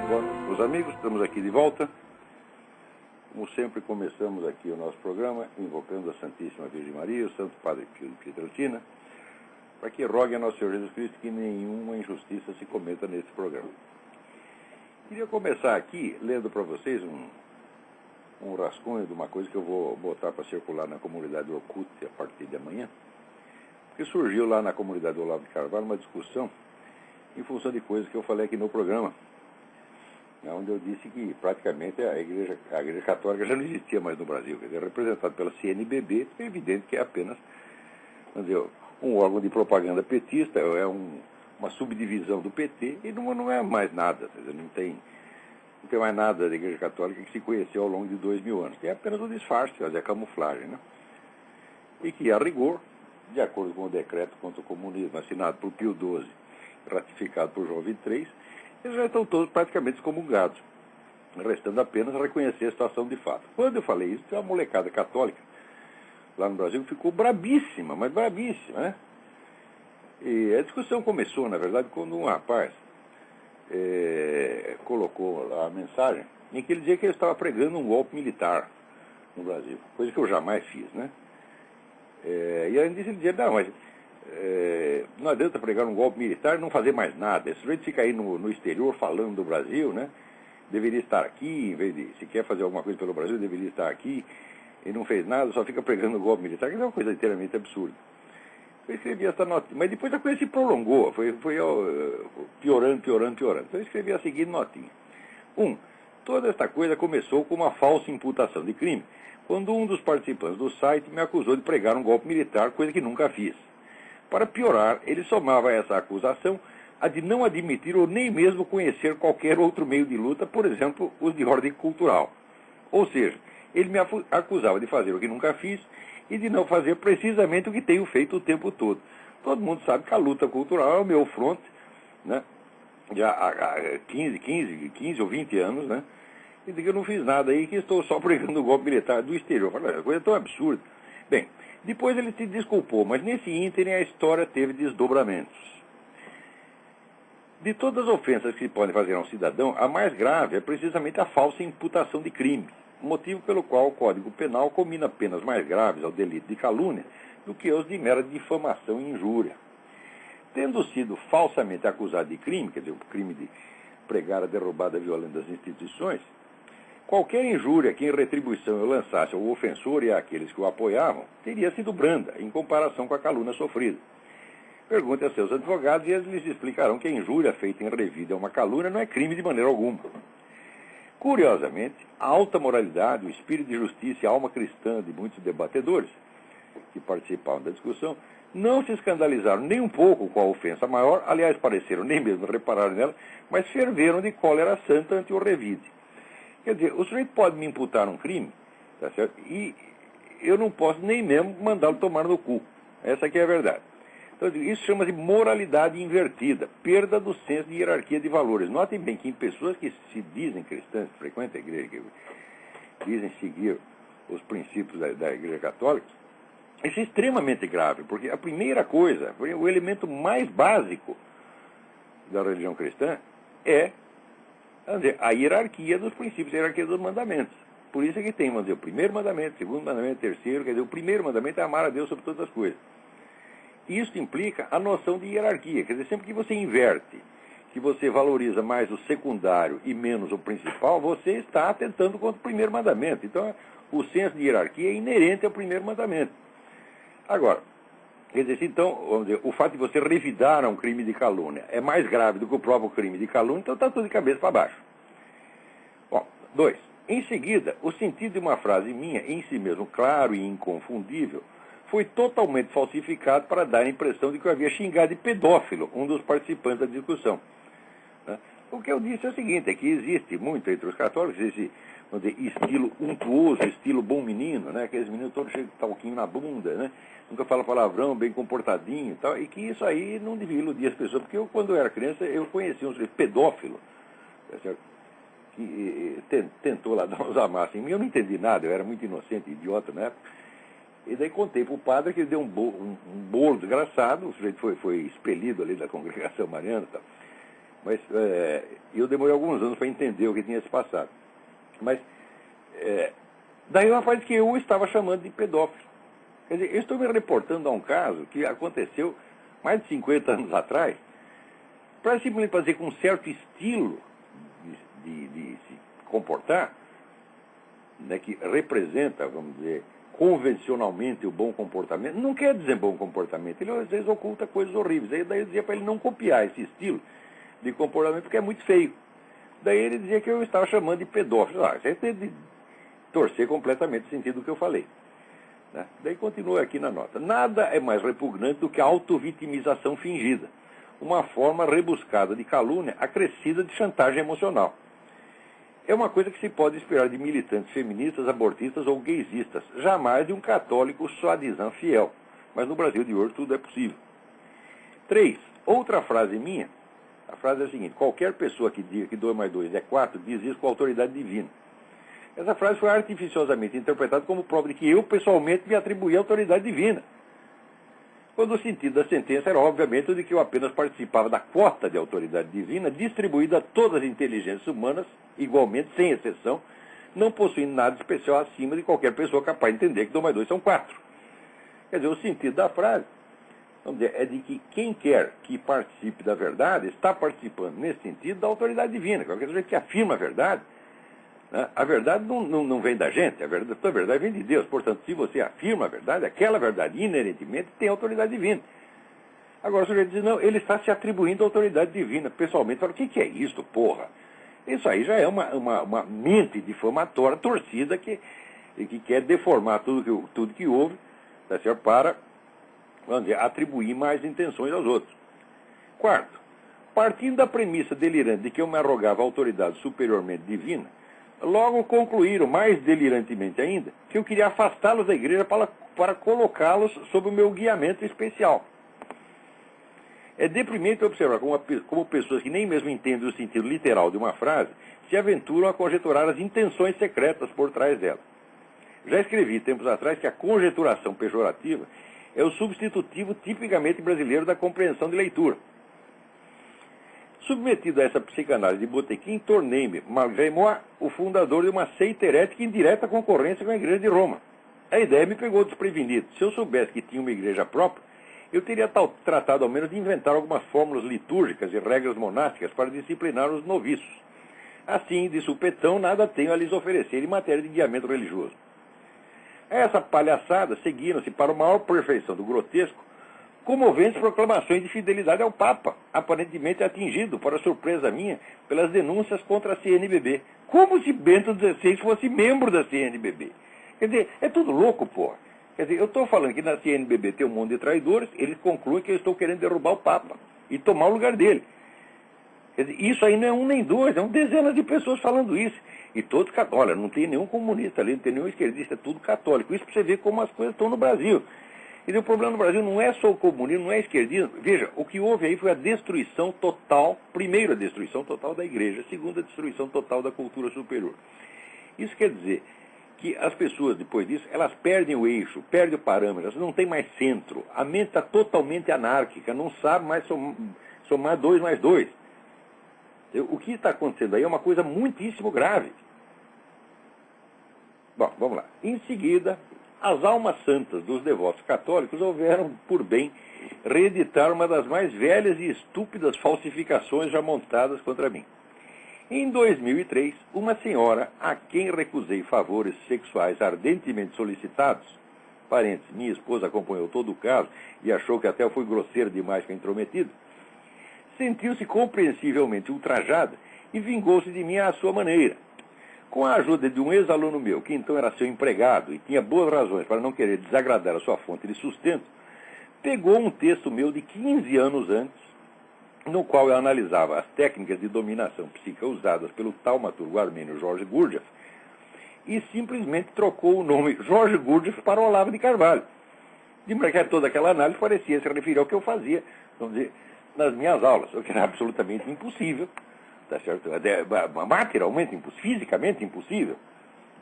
Bom, meus amigos, estamos aqui de volta. Como sempre, começamos aqui o nosso programa invocando a Santíssima Virgem Maria e o Santo Padre Pio de Pietrelcina, para que rogue a nosso Senhor Jesus Cristo que nenhuma injustiça se cometa nesse programa. Queria começar aqui lendo para vocês um rascunho de uma coisa que eu vou botar para circular na comunidade do Orkut a partir de amanhã, porque surgiu lá na comunidade do Olavo de Carvalho uma discussão em função de coisas que eu falei aqui no programa, onde eu disse que praticamente a igreja católica já não existia mais no Brasil, quer dizer, representada pela CNBB, é evidente que é apenas, vamos dizer, um órgão de propaganda petista, é uma subdivisão do PT, e não é mais nada, quer dizer, não tem mais nada da igreja católica que se conheceu ao longo de 2000 anos, que é apenas um disfarce, a camuflagem, né? E que, a rigor, de acordo com o decreto contra o comunismo assinado por Pio XII, ratificado por João XXIII, eles já estão todos praticamente excomungados, restando apenas reconhecer a situação de fato. Quando eu falei isso, tem uma molecada católica lá no Brasil que ficou brabíssima, mas brabíssima, né? E a discussão começou, na verdade, quando um rapaz colocou lá a mensagem em que ele dizia que ele estava pregando um golpe militar no Brasil, coisa que eu jamais fiz, né? E além disso ele dizia, não, mas não adianta pregar um golpe militar e não fazer mais nada. Esse sujeito fica aí no exterior falando do Brasil, né? Deveria estar aqui, em vez de, se quer fazer alguma coisa pelo Brasil, deveria estar aqui, e não fez nada, só fica pregando o golpe militar, que é uma coisa inteiramente absurda. Eu escrevi essa nota, mas depois a coisa se prolongou, foi piorando. Então eu escrevi a seguinte notinha. Toda esta coisa começou com uma falsa imputação de crime, quando um dos participantes do site me acusou de pregar um golpe militar, coisa que nunca fiz. Para piorar, ele somava essa acusação a de não admitir ou nem mesmo conhecer qualquer outro meio de luta, por exemplo, os de ordem cultural. Ou seja, ele me acusava de fazer o que nunca fiz e de não fazer precisamente o que tenho feito o tempo todo. Todo mundo sabe que a luta cultural é o meu front, né? Já há 15 ou 20 anos, né? E de que eu não fiz nada aí, que estou só pregando o golpe militar do exterior. A coisa é tão absurda. Bem, depois ele se desculpou, mas nesse ínterim a história teve desdobramentos. De todas as ofensas que se podem fazer a um cidadão, a mais grave é precisamente a falsa imputação de crime, motivo pelo qual o Código Penal combina penas mais graves ao delito de calúnia do que os de mera difamação e injúria. Tendo sido falsamente acusado de crime, quer dizer, o crime de pregar a derrubada violenta das instituições, qualquer injúria que em retribuição eu lançasse ao ofensor e àqueles que o apoiavam teria sido branda em comparação com a calúnia sofrida. Pergunte a seus advogados e eles lhes explicarão que a injúria feita em revide a uma calúnia não é crime de maneira alguma. Curiosamente, a alta moralidade, o espírito de justiça e a alma cristã de muitos debatedores que participavam da discussão não se escandalizaram nem um pouco com a ofensa maior, aliás, pareceram nem mesmo reparar nela, mas ferveram de cólera santa ante o revide. Quer dizer, o sujeito pode me imputar um crime, tá certo? E eu não posso nem mesmo mandá-lo tomar no cu. Essa aqui é a verdade. Então, isso chama-se moralidade invertida, perda do senso de hierarquia de valores. Notem bem que em pessoas que se dizem cristãs, que frequentam a igreja, que dizem seguir os princípios da igreja católica, isso é extremamente grave, porque a primeira coisa, o elemento mais básico da religião cristã é a hierarquia dos princípios, a hierarquia dos mandamentos. Por isso é que tem, vamos dizer, o primeiro mandamento, o segundo mandamento, o terceiro, quer dizer, o primeiro mandamento é amar a Deus sobre todas as coisas. Isso implica a noção de hierarquia, quer dizer, sempre que você inverte, que você valoriza mais o secundário e menos o principal, você está atentando contra o primeiro mandamento. Então, o senso de hierarquia é inerente ao primeiro mandamento. Agora, quer dizer, então, vamos dizer, o fato de você revidar a um crime de calúnia é mais grave do que o próprio crime de calúnia, então está tudo de cabeça para baixo. Bom, 2. Em seguida, o sentido de uma frase minha, em si mesmo claro e inconfundível, foi totalmente falsificado para dar a impressão de que eu havia xingado de pedófilo um dos participantes da discussão. O que eu disse é o seguinte, é que existe muito entre os católicos esse, vamos dizer, estilo untuoso, estilo bom menino, né? Aqueles meninos todos cheios de talquinho na bunda, né? Nunca fala palavrão, bem comportadinho e tal, e que isso aí não devia iludir as pessoas, porque eu, quando eu era criança, eu conheci um sujeito pedófilo, tá certo? Que tentou lá dar uns amassos em mim, eu não entendi nada, eu era muito inocente, idiota na época, e daí contei para o padre que ele deu um bolo desgraçado, o sujeito foi expelido ali da congregação mariana e tal. Mas eu demorei alguns anos para entender o que tinha se passado. Mas daí o rapaz que eu estava chamando de pedófilo. Quer dizer, eu estou me reportando a um caso que aconteceu mais de 50 anos atrás, para simplesmente fazer com um certo estilo de se comportar, né, que representa, vamos dizer, convencionalmente o bom comportamento. Não quer dizer bom comportamento, ele às vezes oculta coisas horríveis. Aí daí eu dizia para ele não copiar esse estilo de comportamento, porque é muito feio. Daí ele dizia que eu estava chamando de pedófilo. Você tem de torcer completamente o sentido do que eu falei. Né? Daí continua aqui na nota. Nada é mais repugnante do que a autovitimização fingida, uma forma rebuscada de calúnia acrescida de chantagem emocional. É uma coisa que se pode esperar de militantes feministas, abortistas ou gaysistas, jamais de um católico soi-disant fiel. Mas no Brasil de hoje tudo é possível. 3. Outra frase minha, a frase é a seguinte: qualquer pessoa que diga que 2 mais 2 é 4, diz isso com autoridade divina. Essa frase foi artificiosamente interpretada como prova de que eu, pessoalmente, me atribuí a autoridade divina. Quando o sentido da sentença era, obviamente, o de que eu apenas participava da quota de autoridade divina distribuída a todas as inteligências humanas, igualmente, sem exceção, não possuindo nada especial acima de qualquer pessoa capaz de entender que 2 mais 2 são 4. Quer dizer, o sentido da frase, vamos dizer, é de que quem quer que participe da verdade está participando, nesse sentido, da autoridade divina. Qualquer pessoa que afirma a verdade, né? A verdade não vem da gente, a verdade vem de Deus. Portanto, se você afirma a verdade, aquela verdade inerentemente tem autoridade divina. Agora o sujeito diz, não, ele está se atribuindo a autoridade divina. Pessoalmente, fala, o que é isso, porra? Isso aí já é uma mente difamatória, torcida, que quer deformar tudo que houve, tá certo? Para, vamos dizer, atribuir mais intenções aos outros. 4. Partindo da premissa delirante de que eu me arrogava autoridade superiormente divina, logo concluíram, mais delirantemente ainda, que eu queria afastá-los da igreja para colocá-los sob o meu guiamento especial. É deprimente observar como pessoas que nem mesmo entendem o sentido literal de uma frase se aventuram a conjecturar as intenções secretas por trás dela. Já escrevi tempos atrás que a conjeturação pejorativa é o substitutivo tipicamente brasileiro da compreensão de leitura. Submetido a essa psicanálise de botequim, tornei-me, malgré moi, o fundador de uma seita herética em direta concorrência com a igreja de Roma. A ideia me pegou desprevenido. Se eu soubesse que tinha uma igreja própria, eu teria tratado ao menos de inventar algumas fórmulas litúrgicas e regras monásticas para disciplinar os noviços. Assim, de supetão, nada tenho a lhes oferecer em matéria de guiamento religioso. A essa palhaçada seguiram-se, para a maior perfeição do grotesco, comoventes proclamações de fidelidade ao Papa, aparentemente atingido, para surpresa minha, pelas denúncias contra a CNBB. Como se Bento XVI fosse membro da CNBB. Quer dizer, é tudo louco, porra. Quer dizer, eu estou falando que na CNBB tem um monte de traidores, eles concluem que eu estou querendo derrubar o Papa e tomar o lugar dele. Quer dizer, isso aí não é um nem dois, é dezenas de pessoas falando isso. E todos católicos. Olha, não tem nenhum comunista ali, não tem nenhum esquerdista, é tudo católico. Isso para você ver como as coisas estão no Brasil. E o problema no Brasil não é só o comunismo, não é esquerdismo. Veja, o que houve aí foi a destruição total, primeiro a destruição total da igreja, segundo a destruição total da cultura superior. Isso quer dizer que as pessoas, depois disso, elas perdem o eixo, perdem o parâmetro, elas não têm mais centro. A mente está totalmente anárquica, não sabe mais somar 2 mais 2. O que está acontecendo aí é uma coisa muitíssimo grave. Bom, vamos lá. Em seguida, as almas santas dos devotos católicos houveram por bem reeditar uma das mais velhas e estúpidas falsificações já montadas contra mim. Em 2003, uma senhora a quem recusei favores sexuais ardentemente solicitados, parentes, minha esposa acompanhou todo o caso e achou que até eu fui grosseiro demais com a intrometida, sentiu-se compreensivelmente ultrajada e vingou-se de mim à sua maneira. Com a ajuda de um ex-aluno meu, que então era seu empregado e tinha boas razões para não querer desagradar a sua fonte de sustento, pegou um texto meu de 15 anos antes, no qual eu analisava as técnicas de dominação psíquica usadas pelo taumaturgo armênio Jorge Gurdjieff, e simplesmente trocou o nome Jorge Gurdjieff para Olavo de Carvalho. De maneira que toda aquela análise parecia se referir ao que eu fazia, vamos dizer, nas minhas aulas, o que era absolutamente impossível. Tá certo? Materialmente impossível, fisicamente impossível,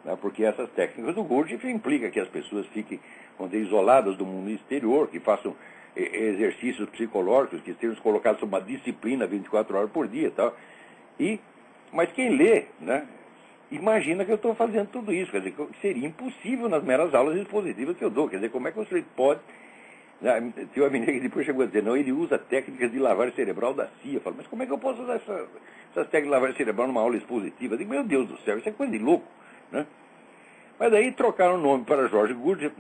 né? Porque essas técnicas do Gurdjieff implicam que as pessoas fiquem, vamos dizer, isoladas do mundo exterior, que façam exercícios psicológicos que sejam colocados sob uma disciplina 24 horas por dia e tal. Mas quem lê, né, imagina que eu estou fazendo tudo isso. Quer dizer, seria impossível nas meras aulas expositivas que eu dou. Quer dizer, como é que o sujeito pode... Tinha uma menina que depois chegou a dizer, não, ele usa técnicas de lavagem cerebral da CIA. Eu falo, mas como é que eu posso usar essas técnicas de lavagem cerebral numa aula expositiva? Eu digo, meu Deus do céu, isso é coisa de louco, né? Mas daí trocaram o nome para Jorge Gould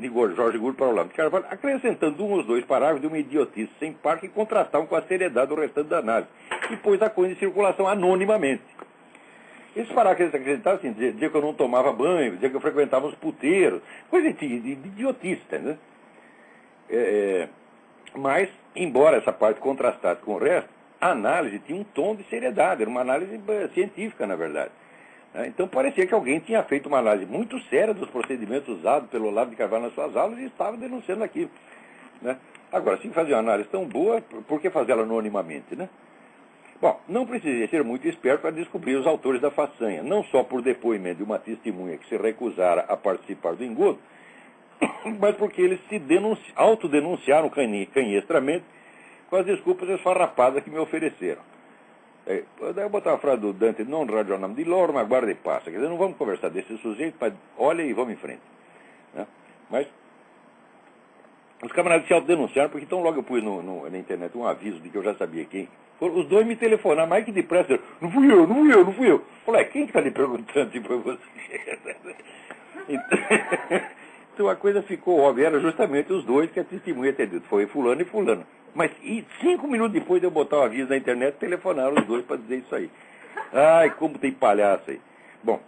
para Olavo de Carvalho, acrescentando um ou dois parágrafos de uma idiotice sem par que contrastavam com a seriedade do restante da análise, e pôs a coisa em circulação anonimamente. Esses parágrafos acrescentavam assim, dizer que eu não tomava banho, dizer que eu frequentava os puteiros, coisa de idiotice, né? Mas, embora essa parte contrastasse com o resto, a análise tinha um tom de seriedade, era uma análise científica, na verdade. Então parecia que alguém tinha feito uma análise muito séria dos procedimentos usados pelo Olavo de Carvalho nas suas aulas e estava denunciando aquilo, né? Agora, se fazer uma análise tão boa, por que fazê-la anonimamente, né? Bom, não precisei ser muito esperto para descobrir os autores da façanha, não só por depoimento de uma testemunha que se recusara a participar do engodo, mas porque eles se autodenunciaram canhestramente com as desculpas esfarrapadas que me ofereceram. Daí eu botar uma frase do Dante, non ragionam di loro, ma guarda e passa. Quer dizer, não vamos conversar desse sujeito, mas olha e vamos em frente, né? Mas os camaradas se autodenunciaram, porque então logo eu pus na internet um aviso de que eu já sabia quem. Os dois me telefonaram, mais que depressa, não fui eu. Falei, quem que está lhe perguntando se foi você? Então a coisa ficou óbvia, era justamente os dois que a testemunha tinha dito, foi fulano e fulano. Mas 5 minutos depois de eu botar o aviso na internet, telefonaram os dois para dizer isso aí. Ai, como tem palhaço aí. Bom,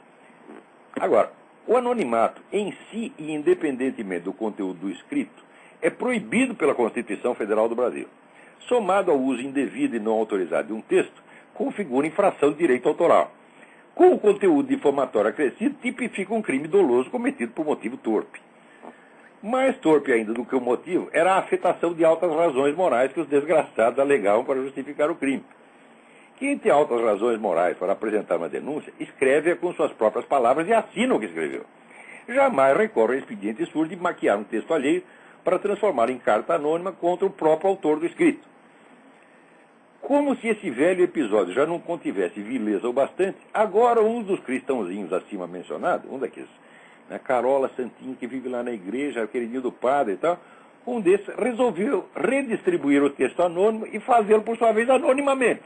agora, o anonimato em si e independentemente do conteúdo do escrito é proibido pela Constituição Federal do Brasil. Somado ao uso indevido e não autorizado de um texto, configura infração de direito autoral. Com o conteúdo difamatório acrescido, tipifica um crime doloso cometido por motivo torpe. Mais torpe ainda do que o motivo era a afetação de altas razões morais que os desgraçados alegavam para justificar o crime. Quem tem altas razões morais para apresentar uma denúncia, escreve-a com suas próprias palavras e assina o que escreveu. Jamais recorre ao expediente surdo de maquiar um texto alheio para transformar em carta anônima contra o próprio autor do escrito. Como se esse velho episódio já não contivesse vileza o bastante, agora um dos cristãozinhos acima mencionados, um daqueles, né, Carola Santinho, que vive lá na igreja, queridinho do padre e tal, um desses resolveu redistribuir o texto anônimo e fazê-lo, por sua vez, anonimamente.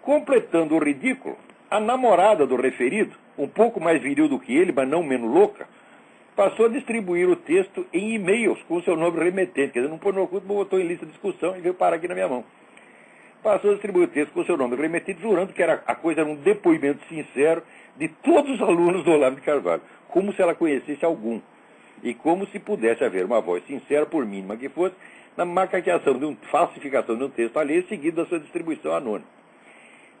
Completando o ridículo, a namorada do referido, um pouco mais viril do que ele, mas não menos louca, passou a distribuir o texto em e-mails com o seu nome remetente. Quer dizer, não pôs no oculto, botou em lista de discussão e veio parar aqui na minha mão. Passou a distribuir o texto com o seu nome remetente, jurando que a coisa era um depoimento sincero de todos os alunos do Olavo de Carvalho, como se ela conhecesse algum, e como se pudesse haver uma voz sincera, por mínima que fosse, na macaqueação falsificação de um texto alheio, seguido da sua distribuição anônima.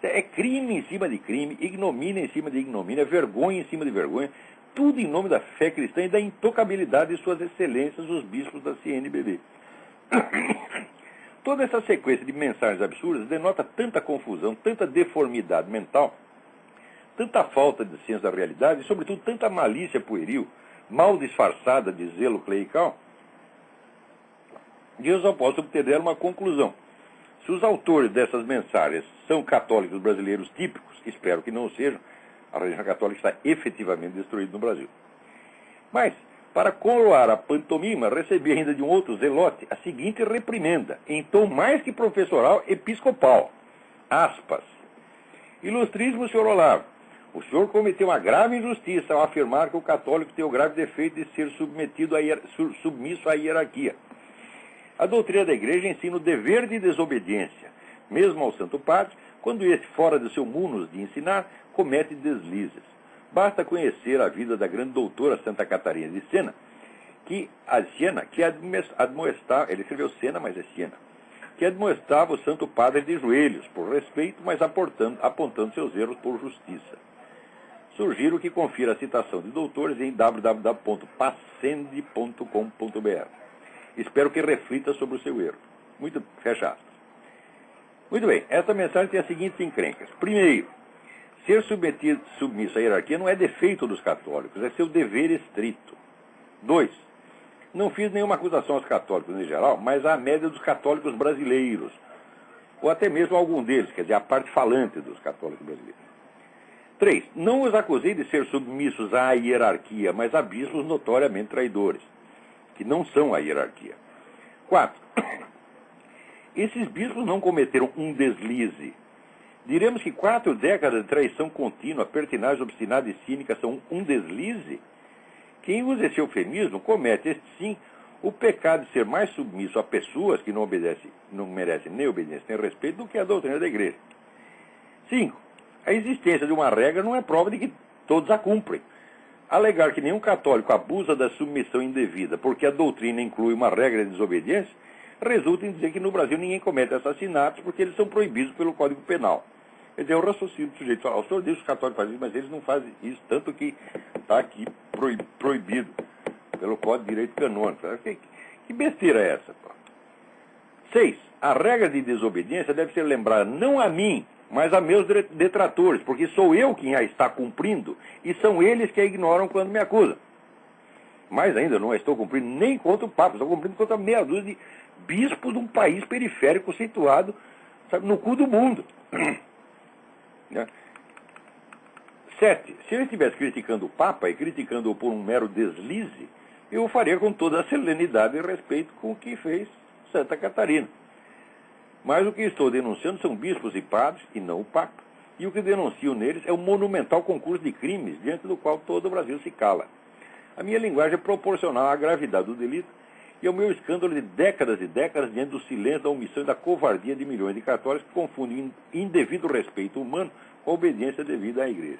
É crime em cima de crime, ignomínia em cima de ignomínia, vergonha em cima de vergonha, tudo em nome da fé cristã e da intocabilidade de suas excelências, os bispos da CNBB. Toda essa sequência de mensagens absurdas denota tanta confusão, tanta deformidade mental, tanta falta de senso da realidade e, sobretudo, tanta malícia pueril, mal disfarçada de zelo clerical, que eu só posso obter dela uma conclusão. Se os autores dessas mensagens são católicos brasileiros típicos, espero que não sejam, a religião católica está efetivamente destruída no Brasil. Mas, para coroar a pantomima, recebi ainda de um outro zelote a seguinte reprimenda, em tom mais que professoral, episcopal. Aspas. Ilustríssimo senhor Olavo, o senhor cometeu uma grave injustiça ao afirmar que o católico tem o grave defeito de ser submisso à hierarquia. A doutrina da igreja ensina o dever de desobediência, mesmo ao Santo Padre, quando este, fora do seu munus de ensinar, comete deslizes. Basta conhecer a vida da grande doutora Santa Catarina de Siena, que admoestava, ele escreveu Siena, mas é Siena, que admoestava o Santo Padre de joelhos, por respeito, mas apontando seus erros por justiça. Sugiro que confira a citação de doutores em www.passende.com.br. Espero que reflita sobre o seu erro. Fecha aspas. Muito bem, esta mensagem tem as seguintes encrencas. Primeiro, ser submisso à hierarquia não é defeito dos católicos, é seu dever estrito. 2. Não fiz nenhuma acusação aos católicos em geral, mas à média dos católicos brasileiros, ou até mesmo algum deles, quer dizer, a parte falante dos católicos brasileiros. 3. Não os acusei de ser submissos à hierarquia, mas a bispos notoriamente traidores, que não são a hierarquia. 4. Esses bispos não cometeram um deslize. Diremos que 4 décadas de traição contínua, pertinaz, obstinada e cínica são um deslize? Quem usa esse eufemismo comete, este sim, o pecado de ser mais submisso a pessoas que não merecem nem obediência nem respeito do que a doutrina da igreja. 5. A existência de uma regra não é prova de que todos a cumprem. Alegar que nenhum católico abusa da submissão indevida porque a doutrina inclui uma regra de desobediência resulta em dizer que no Brasil ninguém comete assassinatos porque eles são proibidos pelo Código Penal. Quer dizer, o raciocínio do sujeito fala, o senhor diz que os católicos fazem isso, mas eles não fazem isso, tanto que está aqui proibido pelo Código de Direito Canônico. Que besteira é essa? 6. A regra de desobediência deve ser lembrada não a mim, mas a meus detratores, porque sou eu quem a está cumprindo e são eles que a ignoram quando me acusam. Mais ainda, não a estou cumprindo nem contra o Papa, estou cumprindo contra meia dúzia de bispos de um país periférico situado, sabe, no cu do mundo. 7. Se eu estivesse criticando o Papa e criticando-o por um mero deslize, eu o faria com toda a serenidade e respeito com o que fez Santa Catarina. Mas o que estou denunciando são bispos e padres, e não o Papa. E o que denuncio neles é o monumental concurso de crimes, diante do qual todo o Brasil se cala. A minha linguagem é proporcional à gravidade do delito e ao meu escândalo de décadas e décadas diante do silêncio, da omissão e da covardia de milhões de católicos que confundem indevido respeito humano com a obediência devida à igreja.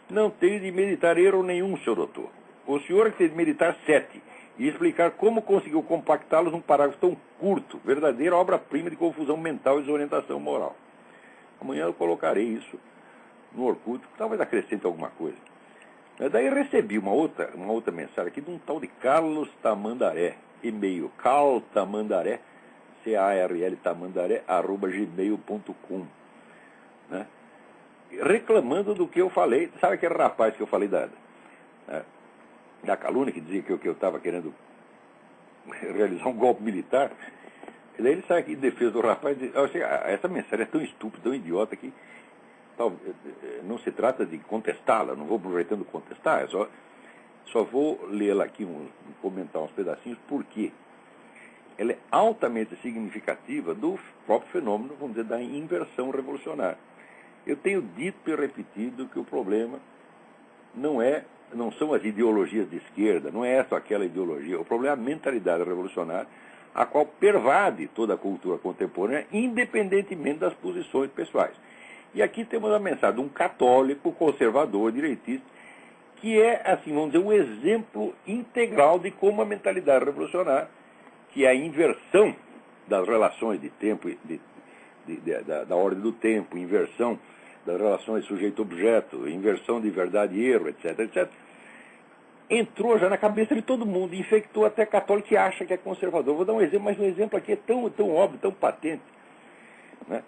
Não tenho de meditar erro nenhum, senhor doutor. O senhor é que tem de meditar 7 e explicar como conseguiu compactá-los num parágrafo tão curto, verdadeira obra-prima de confusão mental e desorientação moral. Amanhã eu colocarei isso no Orkut, talvez acrescente alguma coisa. Daí recebi uma outra mensagem aqui de um tal de Carlos Tamandaré, e-mail caltamandaré, C-A-R-L Tamandaré, @gmail.com, né? Reclamando do que eu falei. Sabe aquele rapaz que eu falei da calúnia, que dizia que eu estava querendo realizar um golpe militar? E daí ele sai aqui em defesa do rapaz e diz, essa mensagem é tão estúpida, tão idiota que não se trata de contestá-la, não vou aproveitando contestar, só vou lê-la aqui, comentar uns pedacinhos, porque ela é altamente significativa do próprio fenômeno, vamos dizer, da inversão revolucionária. Eu tenho dito e repetido que o problema não são as ideologias de esquerda, não é essa ou aquela ideologia, o problema é a mentalidade revolucionária, a qual pervade toda a cultura contemporânea, independentemente das posições pessoais. E aqui temos a mensagem de um católico, conservador, direitista, que é, assim, vamos dizer, um exemplo integral de como a mentalidade revolucionária, que é a inversão das relações de tempo, da ordem do tempo, inversão das relações sujeito-objeto, inversão de verdade e erro, etc., etc., entrou já na cabeça de todo mundo, infectou até católico que acha que é conservador. Vou dar um exemplo, mas um exemplo aqui é tão óbvio, tão patente, né?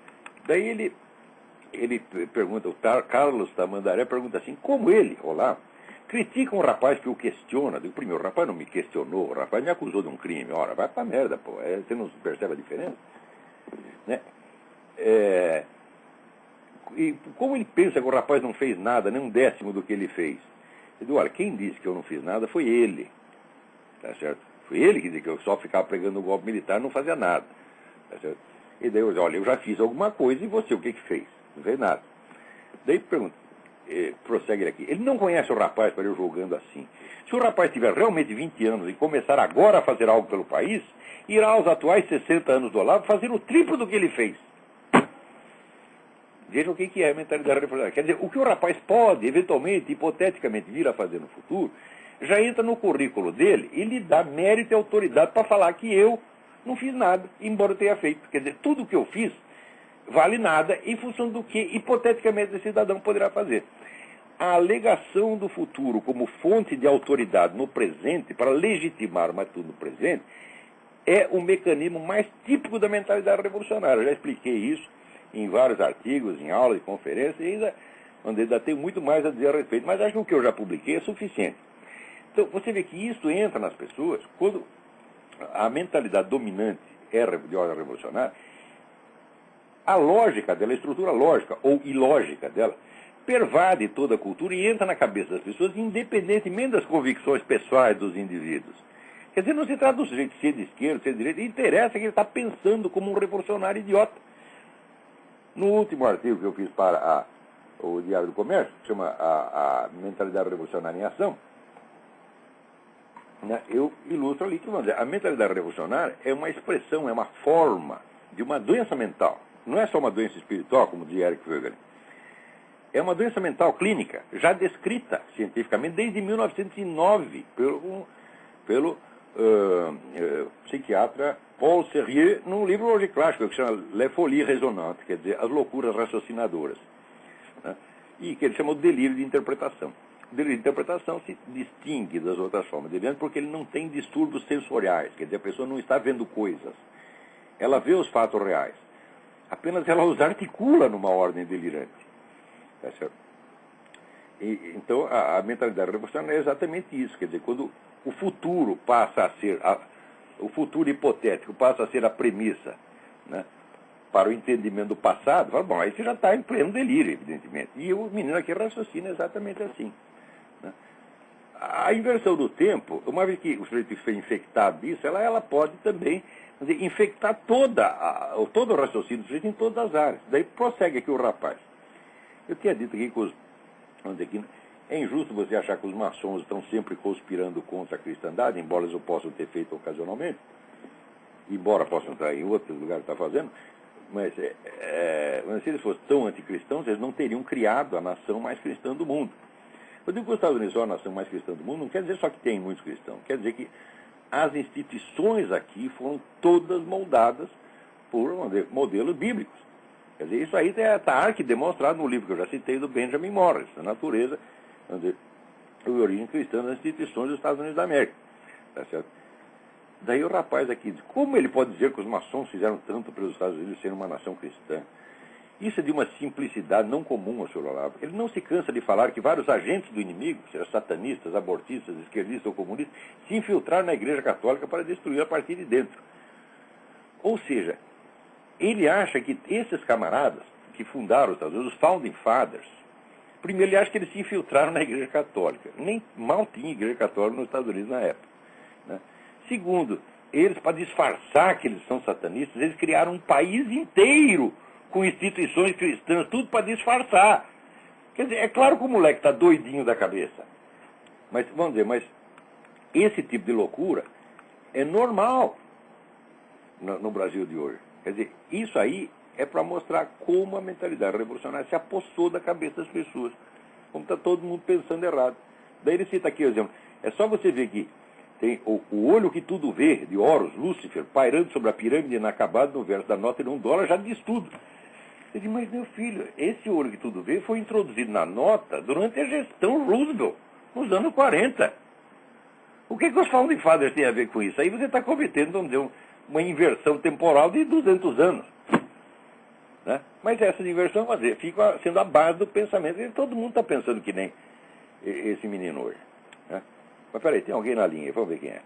Daí ele pergunta, o Carlos Tamandaré pergunta assim, como ele, Olavo, critica um rapaz que o questiona. Digo, primeiro, o rapaz não me questionou, o rapaz me acusou de um crime. Ora, vai pra merda, pô, você não percebe a diferença? Né? E como ele pensa que o rapaz não fez nada, nem um décimo do que ele fez? Eu digo, olha, quem disse que eu não fiz nada foi ele, tá certo? Foi ele que disse que eu só ficava pregando o golpe militar e não fazia nada, tá certo? E daí eu digo, olha, eu já fiz alguma coisa e você, o que fez? Não fez nada. Daí pergunta, prossegue ele aqui, ele não conhece o rapaz para eu julgando assim. Se o rapaz tiver realmente 20 anos e começar agora a fazer algo pelo país, irá aos atuais 60 anos do Olavo fazer o triplo do que ele fez. Vejam o que é a mentalidade revolucionária. Quer dizer, o que o rapaz pode, eventualmente, hipoteticamente, vir a fazer no futuro, já entra no currículo dele e lhe dá mérito e autoridade para falar que eu não fiz nada, embora eu tenha feito. Quer dizer, tudo o que eu fiz vale nada em função do que, hipoteticamente, esse cidadão poderá fazer. A alegação do futuro como fonte de autoridade no presente, para legitimar uma atitude no presente, é o mecanismo mais típico da mentalidade revolucionária. Eu já expliquei isso em vários artigos, em aulas, em conferências, e ainda tenho muito mais a dizer a respeito. Mas acho que o que eu já publiquei é suficiente. Então, você vê que isso entra nas pessoas quando a mentalidade dominante é de ordem revolucionária. A lógica dela, a estrutura lógica ou ilógica dela, pervade toda a cultura e entra na cabeça das pessoas, independentemente das convicções pessoais dos indivíduos. Quer dizer, não se trata do sujeito ser de esquerda, ser de direita, interessa que ele está pensando como um revolucionário idiota. No último artigo que eu fiz para o Diário do Comércio, que chama a Mentalidade Revolucionária em Ação, né, eu ilustro ali que, vamos dizer, a mentalidade revolucionária é uma expressão, é uma forma de uma doença mental. Não é só uma doença espiritual, como dizia Eric Voegelin. É uma doença mental clínica, já descrita cientificamente desde 1909 pelo psiquiatra Paul Sérieux, num livro hoje clássico que chama Les Folies Raisonnantes, quer dizer, As Loucuras Raciocinadoras, né? E que ele chamou de delírio de interpretação. O delírio de interpretação se distingue das outras formas de delírio porque ele não tem distúrbios sensoriais, quer dizer, a pessoa não está vendo coisas. Ela vê os fatos reais. Apenas ela os articula numa ordem delirante. Tá certo? Então, a mentalidade revolucionária é exatamente isso. Quer dizer, quando o futuro passa a ser, o futuro hipotético passa a ser a premissa, né, para o entendimento do passado, fala, bom, aí você já está em pleno delírio, evidentemente. E o menino aqui raciocina exatamente assim. Né? A inversão do tempo, uma vez que o sujeito foi infectado disso, ela pode também dizer, infectar todo o raciocínio do sujeito em todas as áreas. Daí prossegue aqui o rapaz. Eu tinha dito aqui que é injusto você achar que os maçons estão sempre conspirando contra a cristandade, embora eles o possam ter feito ocasionalmente, embora possam estar em outros lugares que está fazendo, mas se eles fossem tão anticristãos, eles não teriam criado a nação mais cristã do mundo. Eu digo que os Estados Unidos são a nação mais cristã do mundo, não quer dizer só que tem muitos cristãos, quer dizer que as instituições aqui foram todas moldadas por modelos bíblicos. Quer dizer, isso aí está arquidemonstrado no livro que eu já citei do Benjamin Morris, A Natureza, a origem cristã das instituições dos Estados Unidos da América. Tá certo? Daí o rapaz aqui diz, como ele pode dizer que os maçons fizeram tanto para os Estados Unidos serem uma nação cristã? Isso é de uma simplicidade não comum ao Sr. Olavo. Ele não se cansa de falar que vários agentes do inimigo, seja satanistas, abortistas, esquerdistas ou comunistas, se infiltraram na Igreja Católica para destruir a partir de dentro. Ou seja, ele acha que esses camaradas que fundaram os Estados Unidos, os Founding Fathers, primeiro ele acha que eles se infiltraram na Igreja Católica. Nem mal tinha Igreja Católica nos Estados Unidos na época. Né? Segundo, eles, para disfarçar que eles são satanistas, eles criaram um país inteiro com instituições cristãs, tudo para disfarçar. Quer dizer, é claro que o moleque está doidinho da cabeça. Mas, vamos dizer, esse tipo de loucura é normal no Brasil de hoje. Quer dizer, isso aí é para mostrar como a mentalidade revolucionária se apossou da cabeça das pessoas. Como está todo mundo pensando errado. Daí ele cita aqui o exemplo. É só você ver que tem o olho que tudo vê, de Horus, Lúcifer, pairando sobre a pirâmide inacabada no verso da nota de $1, já diz tudo. Eu digo, mas meu filho, esse olho que tudo vê foi introduzido na nota durante a gestão Roosevelt, nos anos 40. O que os Founding Fathers têm a ver com isso? Aí você está cometendo, vamos dizer, uma inversão temporal de 200 anos. Né? Mas essa inversão, vamos dizer, fica sendo a base do pensamento. E todo mundo está pensando que nem esse menino hoje. Né? Mas peraí, tem alguém na linha, vamos ver quem é.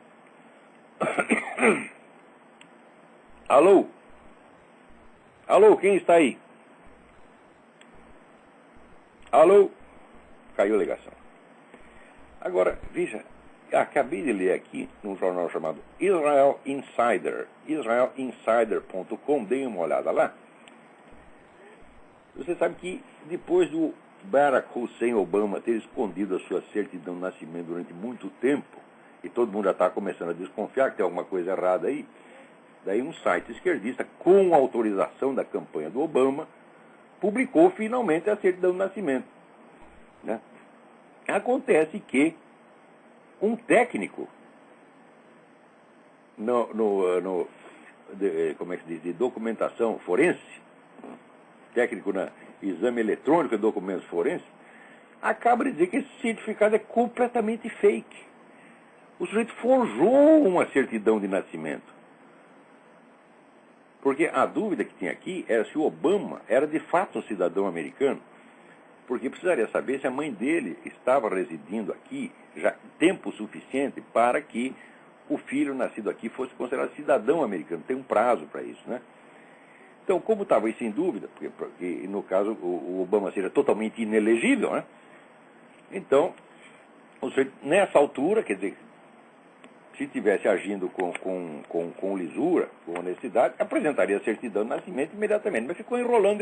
Alô? Alô, quem está aí? Alô? Caiu a ligação. Agora, veja, acabei de ler aqui num jornal chamado Israel Insider, israelinsider.com, dei uma olhada lá. Você sabe que depois do Barack Hussein Obama ter escondido a sua certidão de nascimento durante muito tempo, e todo mundo já está começando a desconfiar que tem alguma coisa errada aí, daí um site esquerdista, com autorização da campanha do Obama, publicou finalmente a certidão de nascimento. Né? Acontece que um técnico como é que se diz, de documentação forense, técnico na exame eletrônico de documentos forenses, acaba de dizer que esse certificado é completamente fake. O sujeito forjou uma certidão de nascimento. Porque a dúvida que tinha aqui era se o Obama era de fato um cidadão americano, porque precisaria saber se a mãe dele estava residindo aqui já tempo suficiente para que o filho nascido aqui fosse considerado cidadão americano. Tem um prazo para isso, né? Então, como estava isso em dúvida, porque no caso o Obama seria totalmente inelegível, né? Então, nessa altura, quer dizer, se estivesse agindo com lisura, com honestidade, apresentaria a certidão de nascimento imediatamente. Mas ficou enrolando,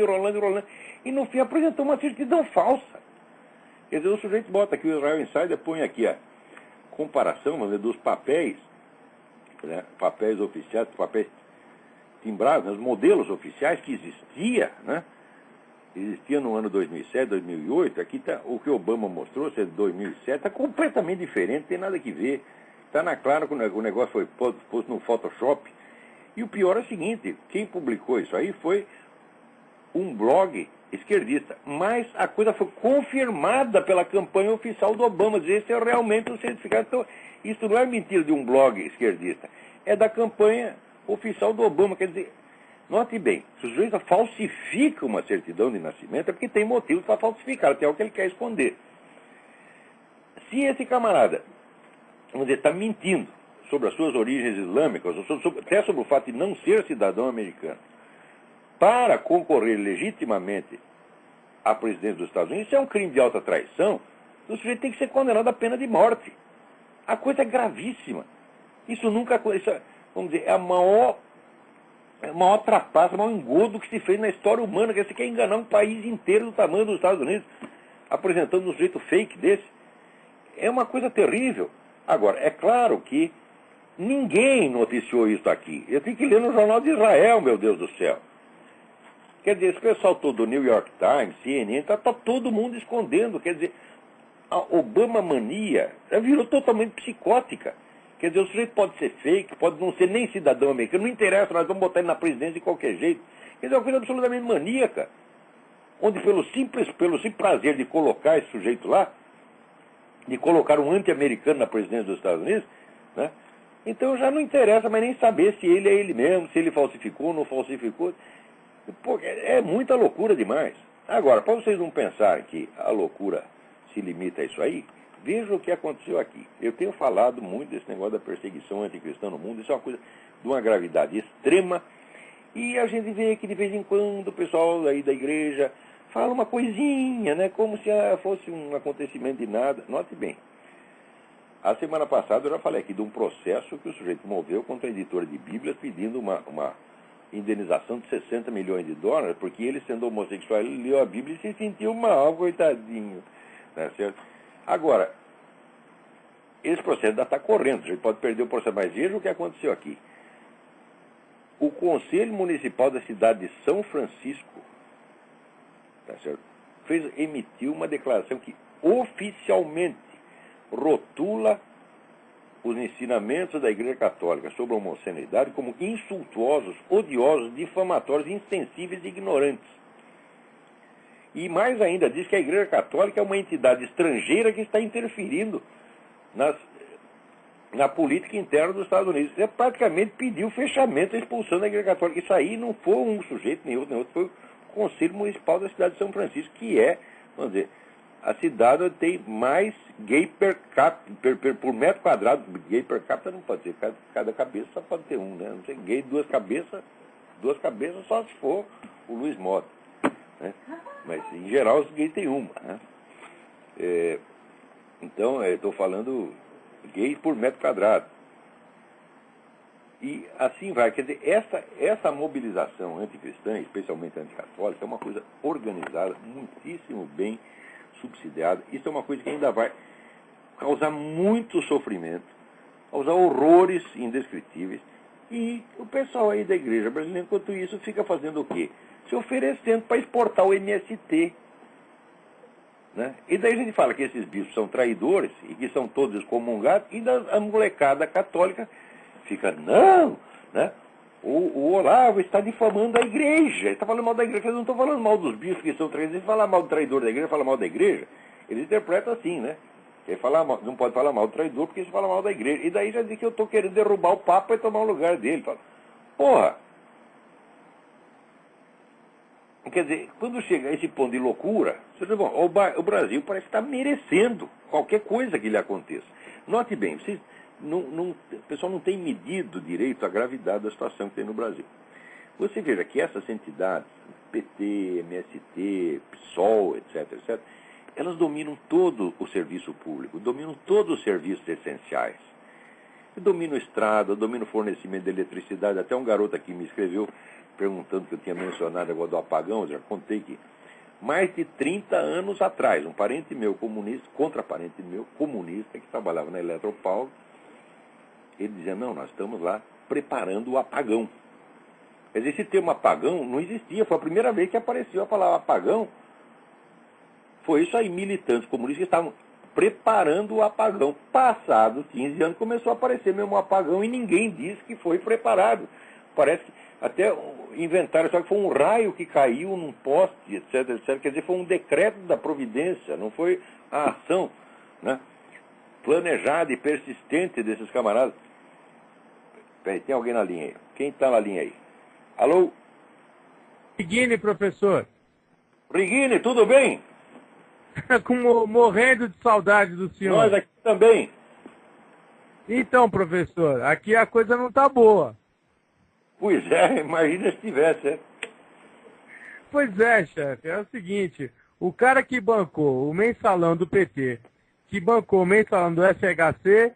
e no fim apresentou uma certidão falsa. Quer dizer, o sujeito bota aqui, o Israel Insider põe aqui a comparação, vamos dizer, dos papéis, né, papéis oficiais, papéis timbrados, os modelos oficiais que existia no ano 2007, 2008, aqui está o que Obama mostrou, se é de 2007, está completamente diferente, não tem nada que ver. Está na clara que o negócio foi posto no Photoshop. E o pior é o seguinte, quem publicou isso aí foi um blog esquerdista. Mas a coisa foi confirmada pela campanha oficial do Obama. Esse é realmente o certificado. Então, isso não é mentira de um blog esquerdista. É da campanha oficial do Obama. Quer dizer, note bem, se o sujeito falsifica uma certidão de nascimento, é porque tem motivo para falsificar, até o que ele quer esconder. Se esse camarada, vamos dizer, está mentindo sobre as suas origens islâmicas, até sobre o fato de não ser cidadão americano, para concorrer legitimamente à presidência dos Estados Unidos, isso é um crime de alta traição, o sujeito tem que ser condenado à pena de morte. A coisa é gravíssima. Isso nunca, vamos dizer, é a maior trapaça, o maior engodo que se fez na história humana, que você quer enganar um país inteiro do tamanho dos Estados Unidos, apresentando um sujeito fake desse. É uma coisa terrível. Agora, é claro que ninguém noticiou isso aqui. Eu tenho que ler no Jornal de Israel, meu Deus do céu. Quer dizer, esse pessoal todo do New York Times, CNN, está todo mundo escondendo. Quer dizer, a Obama mania já virou totalmente psicótica. Quer dizer, o sujeito pode ser fake, pode não ser nem cidadão americano, não interessa, nós vamos botar ele na presidência de qualquer jeito. Quer dizer, é uma coisa absolutamente maníaca. Onde pelo simples prazer de colocar esse sujeito lá, de colocar um anti-americano na presidência dos Estados Unidos, né? Então já não interessa mais nem saber se ele é ele mesmo, se ele falsificou ou não falsificou. Pô, é muita loucura demais. Agora, para vocês não pensarem que a loucura se limita a isso aí, veja o que aconteceu aqui. Eu tenho falado muito desse negócio da perseguição anticristã no mundo, isso é uma coisa de uma gravidade extrema, e a gente vê que de vez em quando o pessoal aí da igreja fala uma coisinha, né, como se fosse um acontecimento de nada. Note bem, a semana passada eu já falei aqui de um processo que o sujeito moveu contra a editora de Bíblias pedindo uma indenização de 60 milhões de dólares, porque ele, sendo homossexual, ele leu a Bíblia e se sentiu mal, coitadinho. Tá certo? Agora, esse processo ainda está correndo, a gente pode perder o processo, mas veja o que aconteceu aqui. O Conselho Municipal da cidade de São Francisco, tá certo, emitiu uma declaração que oficialmente rotula os ensinamentos da Igreja Católica sobre a homossexualidade como insultuosos, odiosos, difamatórios, insensíveis e ignorantes. E mais ainda, diz que a Igreja Católica é uma entidade estrangeira que está interferindo na política interna dos Estados Unidos. Você praticamente pediu o fechamento, a expulsão da Igreja Católica. Isso aí não foi um sujeito, nem outro, foi o Conselho Municipal da cidade de São Francisco, que é, vamos dizer, a cidade onde tem mais gay por metro quadrado. Gay per capita não pode ser, cada cabeça só pode ter um, né? Não sei, gay duas cabeças só se for o Luiz Mota, né? Mas em geral os gays têm uma, né? Então, estou falando gay por metro quadrado. E assim vai. Quer dizer, essa mobilização anticristã, especialmente anticatólica, é uma coisa organizada, muitíssimo bem subsidiada. Isso é uma coisa que ainda vai causar muito sofrimento, causar horrores indescritíveis. E o pessoal aí da igreja brasileira, enquanto isso, fica fazendo o quê? Se oferecendo para exportar o MST. Né? E daí a gente fala que esses bispos são traidores e que são todos excomungados, e a molecada católica fica, não, né? O Olavo está difamando a igreja, ele está falando mal da igreja. Eu não estou falando mal dos bispos que são traidores, ele fala mal do traidor da igreja, fala mal da igreja. Eles interpretam assim, né? Quem fala mal, não pode falar mal do traidor porque se fala mal da igreja. E daí já diz que eu estou querendo derrubar o Papa e tomar o lugar dele. Fala, porra! Quer dizer, quando chega a esse ponto de loucura, você diz, bom, o Brasil parece que está merecendo qualquer coisa que lhe aconteça. Note bem, o pessoal não tem medido direito a gravidade da situação que tem no Brasil. Você veja que essas entidades, PT, MST, PSOL, etc., elas dominam todo o serviço público, dominam todos os serviços essenciais. Dominam estrada, dominam fornecimento de eletricidade. Até um garoto aqui me escreveu perguntando que eu tinha mencionado agora do apagão. Eu já contei que mais de 30 anos atrás, um parente meu comunista, contraparente meu comunista, que trabalhava na Eletropaulo, ele dizia, não, nós estamos lá preparando o apagão. Quer dizer, esse termo apagão não existia, foi a primeira vez que apareceu a palavra apagão. Foi isso aí, militantes comunistas que estavam preparando o apagão. Passados 15 anos começou a aparecer mesmo o apagão e ninguém disse que foi preparado. Parece que até inventaram, só que foi um raio que caiu num poste, etc. Quer dizer, foi um decreto da providência, não foi a ação, né, planejada e persistente desses camaradas. Peraí, tem alguém na linha aí? Quem está na linha aí? Alô? Rigini, professor. Rigini, tudo bem? Morrendo de saudade do senhor. Nós aqui também. Então, professor, aqui a coisa não está boa. Pois é, imagina se tivesse, é. Pois é, chefe, é o seguinte, o cara que bancou o mensalão do PT, que bancou o mensalão do FHC,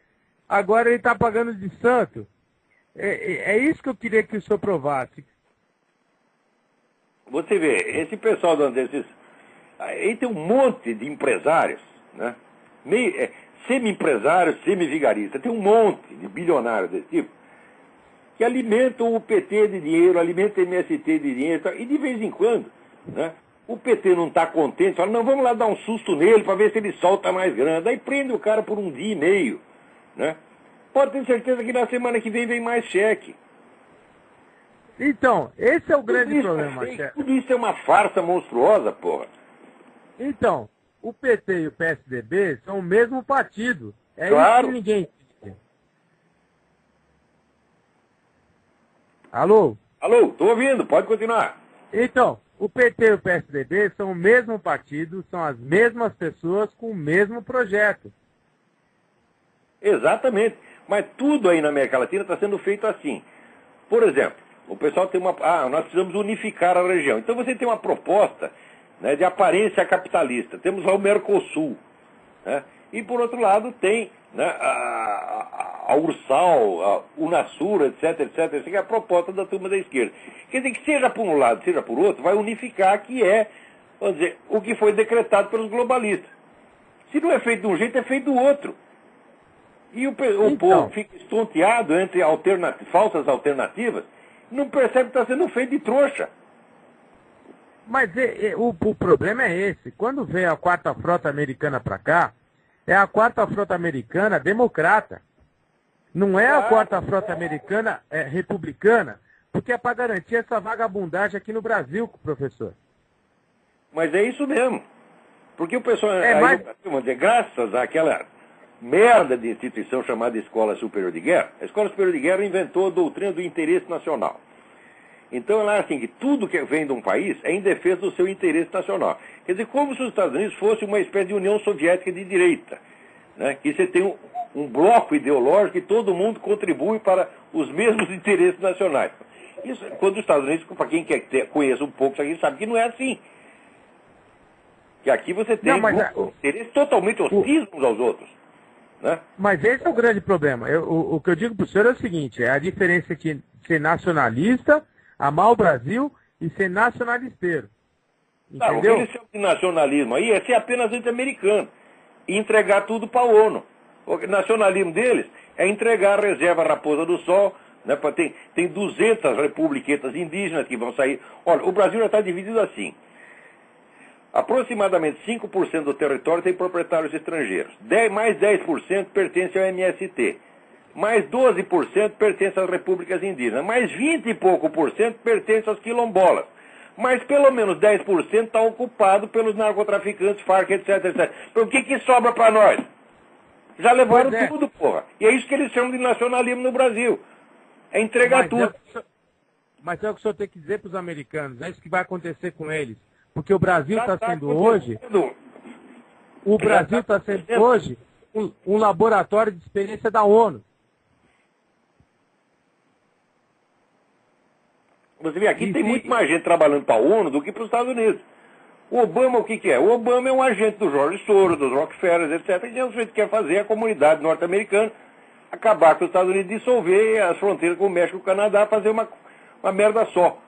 agora ele está pagando de santo. É isso que eu queria que o senhor provasse. Você vê, esse pessoal desses... Aí tem um monte de empresários, né? Semi-empresários, semi-vigaristas. Tem um monte de bilionários desse tipo que alimentam o PT de dinheiro, alimentam o MST de dinheiro. E de vez em quando, né, o PT não está contente, fala, não, vamos lá dar um susto nele para ver se ele solta mais grana. Aí prende o cara por um dia e meio, né? Pode ter certeza que na semana que vem mais cheque. Então, esse é o grande problema, chefe. Tudo isso é uma farsa monstruosa, porra. Então, o PT e o PSDB são o mesmo partido. É claro. Isso que ninguém entende. Alô? Alô, estou ouvindo, pode continuar. Então, o PT e o PSDB são o mesmo partido, são as mesmas pessoas com o mesmo projeto. Exatamente. Mas tudo aí na América Latina está sendo feito assim. Por exemplo, o pessoal tem uma... nós precisamos unificar a região. Então você tem uma proposta, né, de aparência capitalista. Temos lá o Mercosul, né? E por outro lado tem, né, a Ursal, a Unasur, etc. Essa que é a proposta da turma da esquerda. Quer dizer que seja por um lado, seja por outro, vai unificar que é, vamos dizer, o que foi decretado pelos globalistas. Se não é feito de um jeito, é feito do outro. E o povo fica estonteado entre falsas alternativas, não percebe que está sendo feito de trouxa. Mas o problema é esse. Quando veio a quarta frota americana para cá, é a quarta frota americana democrata. Não é a quarta frota americana republicana, porque é para garantir essa vagabundagem aqui no Brasil, professor. Mas é isso mesmo. Porque o pessoal, vamos dizer, graças àquela merda de instituição chamada Escola Superior de Guerra, a Escola Superior de Guerra inventou a doutrina do interesse nacional. Então ela é assim, que tudo que vem de um país é em defesa do seu interesse nacional. Quer dizer, como se os Estados Unidos fosse uma espécie de União Soviética de direita, né? Que você tem um bloco ideológico e todo mundo contribui para os mesmos interesses nacionais. Isso, quando os Estados Unidos, para quem conhece um pouco isso aqui, sabe que não é assim. Que aqui você tem interesses totalmente hostis uns aos outros. Né? Mas esse é o grande problema. O que eu digo para o senhor é o seguinte, é a diferença entre ser nacionalista, amar o Brasil e ser nacionalisteiro. Entendeu? O que eles chamam de nacionalismo aí é ser apenas anti-americano e entregar tudo para a ONU. O nacionalismo deles é entregar a reserva Raposa do Sol, né, tem 200 republiquetas indígenas que vão sair. Olha, o Brasil já está dividido assim. Aproximadamente 5% do território tem proprietários estrangeiros. Mais 10% pertence ao MST. Mais 12% pertence às repúblicas indígenas. Mais 20 e pouco por cento pertence aos quilombolas. Mas pelo menos 10% está ocupado pelos narcotraficantes, Farc, etc. O que sobra para nós? Já levaram tudo, porra. E é isso que eles chamam de nacionalismo no Brasil. É entregar tudo. Mas é o que o senhor tem que dizer para os americanos, é isso que vai acontecer com eles. Porque o Brasil está sendo hoje... O Brasil está sendo hoje um laboratório de experiência da ONU. Você vê, aqui tem muito mais gente trabalhando para a ONU do que para os Estados Unidos. O Obama, o que é? O Obama é um agente do George Soros, dos Rockefeller, etc. E o que quer fazer a comunidade norte-americana acabar com os Estados Unidos, dissolver as fronteiras com o México e o Canadá, fazer uma merda só.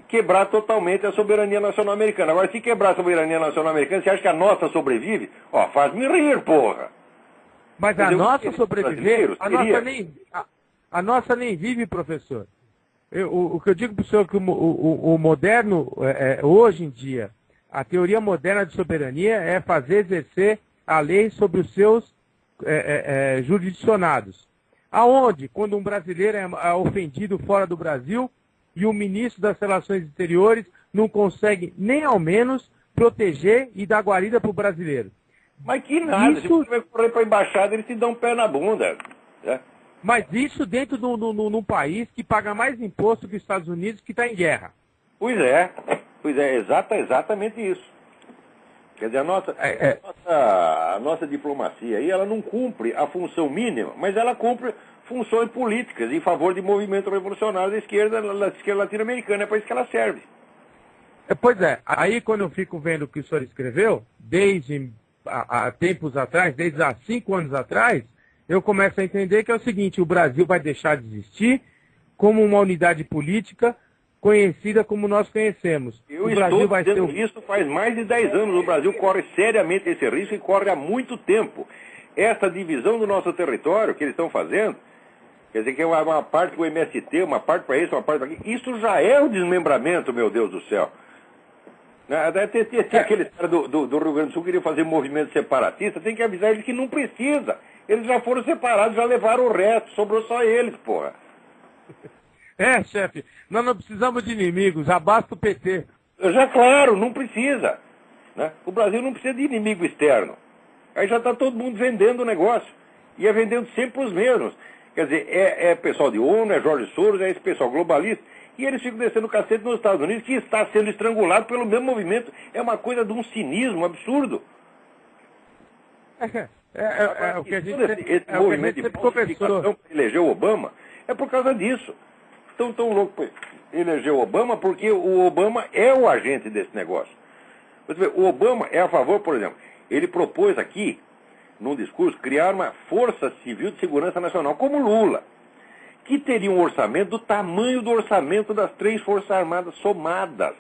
Quebrar totalmente a soberania nacional americana. Agora, se quebrar a soberania nacional americana, você acha que a nossa sobrevive? Ó, faz-me rir, porra. Mas a nossa sobreviver, a nossa nem vive, professor. O que eu digo para o senhor é que o moderno, hoje em dia, a teoria moderna de soberania é fazer exercer a lei sobre os seus jurisdicionados. Aonde, quando um brasileiro é ofendido fora do Brasil e o ministro das Relações Exteriores não consegue nem ao menos proteger e dar guarida para o brasileiro. Mas que nada, se você vai correr para a embaixada, eles te dão um pé na bunda. Né? Mas isso dentro de um país que paga mais imposto que os Estados Unidos, que está em guerra. Pois é, exatamente isso. Quer dizer, a nossa diplomacia aí, ela não cumpre a função mínima, mas ela cumpre funções políticas em favor de movimento revolucionário da esquerda latino-americana. É para isso que ela serve. Pois é, aí quando eu fico vendo o que o senhor escreveu, desde há tempos atrás, desde há 5 anos atrás, eu começo a entender que é o seguinte: o Brasil vai deixar de existir como uma unidade política conhecida como nós conhecemos. Eu estou dizendo isso faz mais de 10 anos. O Brasil corre seriamente esse risco e corre há muito tempo. Essa divisão do nosso território que eles estão fazendo, quer dizer que é uma parte para o MST, uma parte para isso, uma parte para aquilo, isso já é o desmembramento, meu Deus do céu. Tem aquele cara do Rio Grande do Sul que queria fazer movimento separatista, tem que avisar eles que não precisa. Eles já foram separados, já levaram o resto, sobrou só eles, porra. Chefe, nós não precisamos de inimigos, já basta o PT. Já, claro, não precisa. Né? O Brasil não precisa de inimigo externo. Aí já está todo mundo vendendo o negócio. E é vendendo sempre os mesmos. Quer dizer, é pessoal de ONU, é Jorge Soros, é esse pessoal globalista. E eles ficam descendo o cacete nos Estados Unidos, que está sendo estrangulado pelo mesmo movimento. É uma coisa de um cinismo absurdo. O que a gente esse movimento de falsificação para eleger o Obama é por causa disso. Estão tão loucos para eleger o Obama porque o Obama é o agente desse negócio. Você vê, o Obama é a favor, por exemplo, ele propôs aqui, num discurso, criar uma Força Civil de Segurança Nacional, como Lula, que teria um orçamento do tamanho do orçamento das 3 Forças Armadas somadas.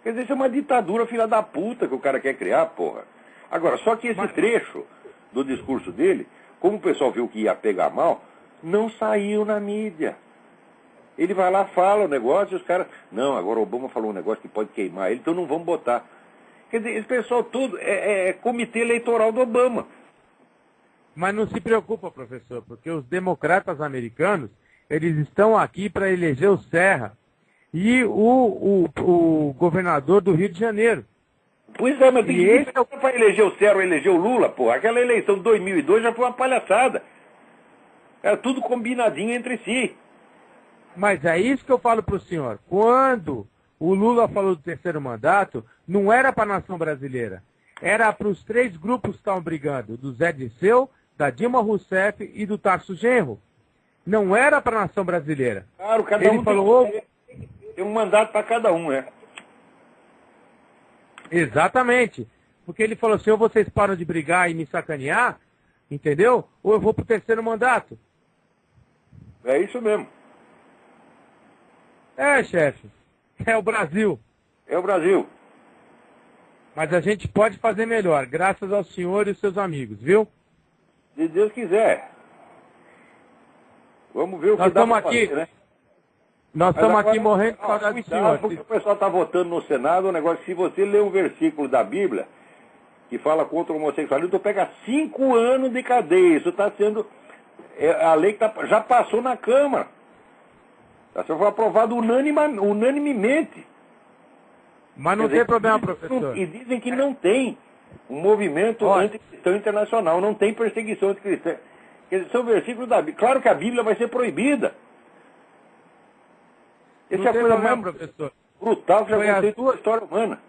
Quer dizer, isso é uma ditadura filha da puta que o cara quer criar, porra. Agora, só que esse trecho do discurso dele, como o pessoal viu que ia pegar mal, não saiu na mídia. Ele vai lá, fala o negócio e os caras... Não, agora o Obama falou um negócio que pode queimar ele, então não vamos botar. Quer dizer, esse pessoal todo é comitê eleitoral do Obama. Mas não se preocupa, professor, porque os democratas americanos, eles estão aqui para eleger o Serra e o governador do Rio de Janeiro. Pois é, mas tem que para eleger o Serra ou eleger o Lula, pô. Aquela eleição de 2002 já foi uma palhaçada. Era tudo combinadinho entre si. Mas é isso que eu falo para o senhor. Quando o Lula falou do 3º mandato, não era para a nação brasileira. Era para os 3 grupos que estavam brigando, do Zé Dirceu, da Dilma Rousseff e do Tarso Genro. Não era para a nação brasileira. Claro, cada um tem um mandato para cada um, né? Exatamente. Porque ele falou assim, ou vocês param de brigar e me sacanear, entendeu? Ou eu vou para o 3º mandato. É isso mesmo. Chefe. É o Brasil. É o Brasil. Mas a gente pode fazer melhor, graças ao senhor e os seus amigos, viu? Se Deus quiser. Vamos ver o que dá para fazer, né? Nós estamos aqui morrendo por causa do senhor. Porque o pessoal está votando no Senado um negócio, se você ler um versículo da Bíblia que fala contra o homossexualismo, tu pega 5 anos de cadeia. Isso está sendo... a lei que já passou na Câmara. Isso foi aprovado unanimemente. Mas não tem problema, professor. E dizem que não tem um movimento anticristão internacional, não tem perseguição anticristã. Quer dizer, são versículos da Bíblia. Claro que a Bíblia vai ser proibida. Essa é a coisa mais professor. brutal que já aconteceu na história humana.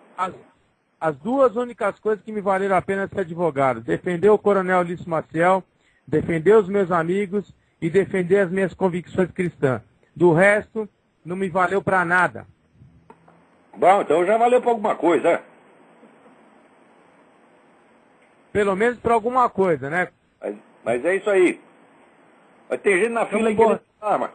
As duas únicas coisas que me valeram a pena ser advogado: defender o coronel Ulísses Maciel, defender os meus amigos e defender as minhas convicções cristãs. Do resto, não me valeu para nada. Bom, então já valeu para alguma coisa, é? Pelo menos para alguma coisa, né? Mas é isso aí. Mas tem gente na fila aí que arma.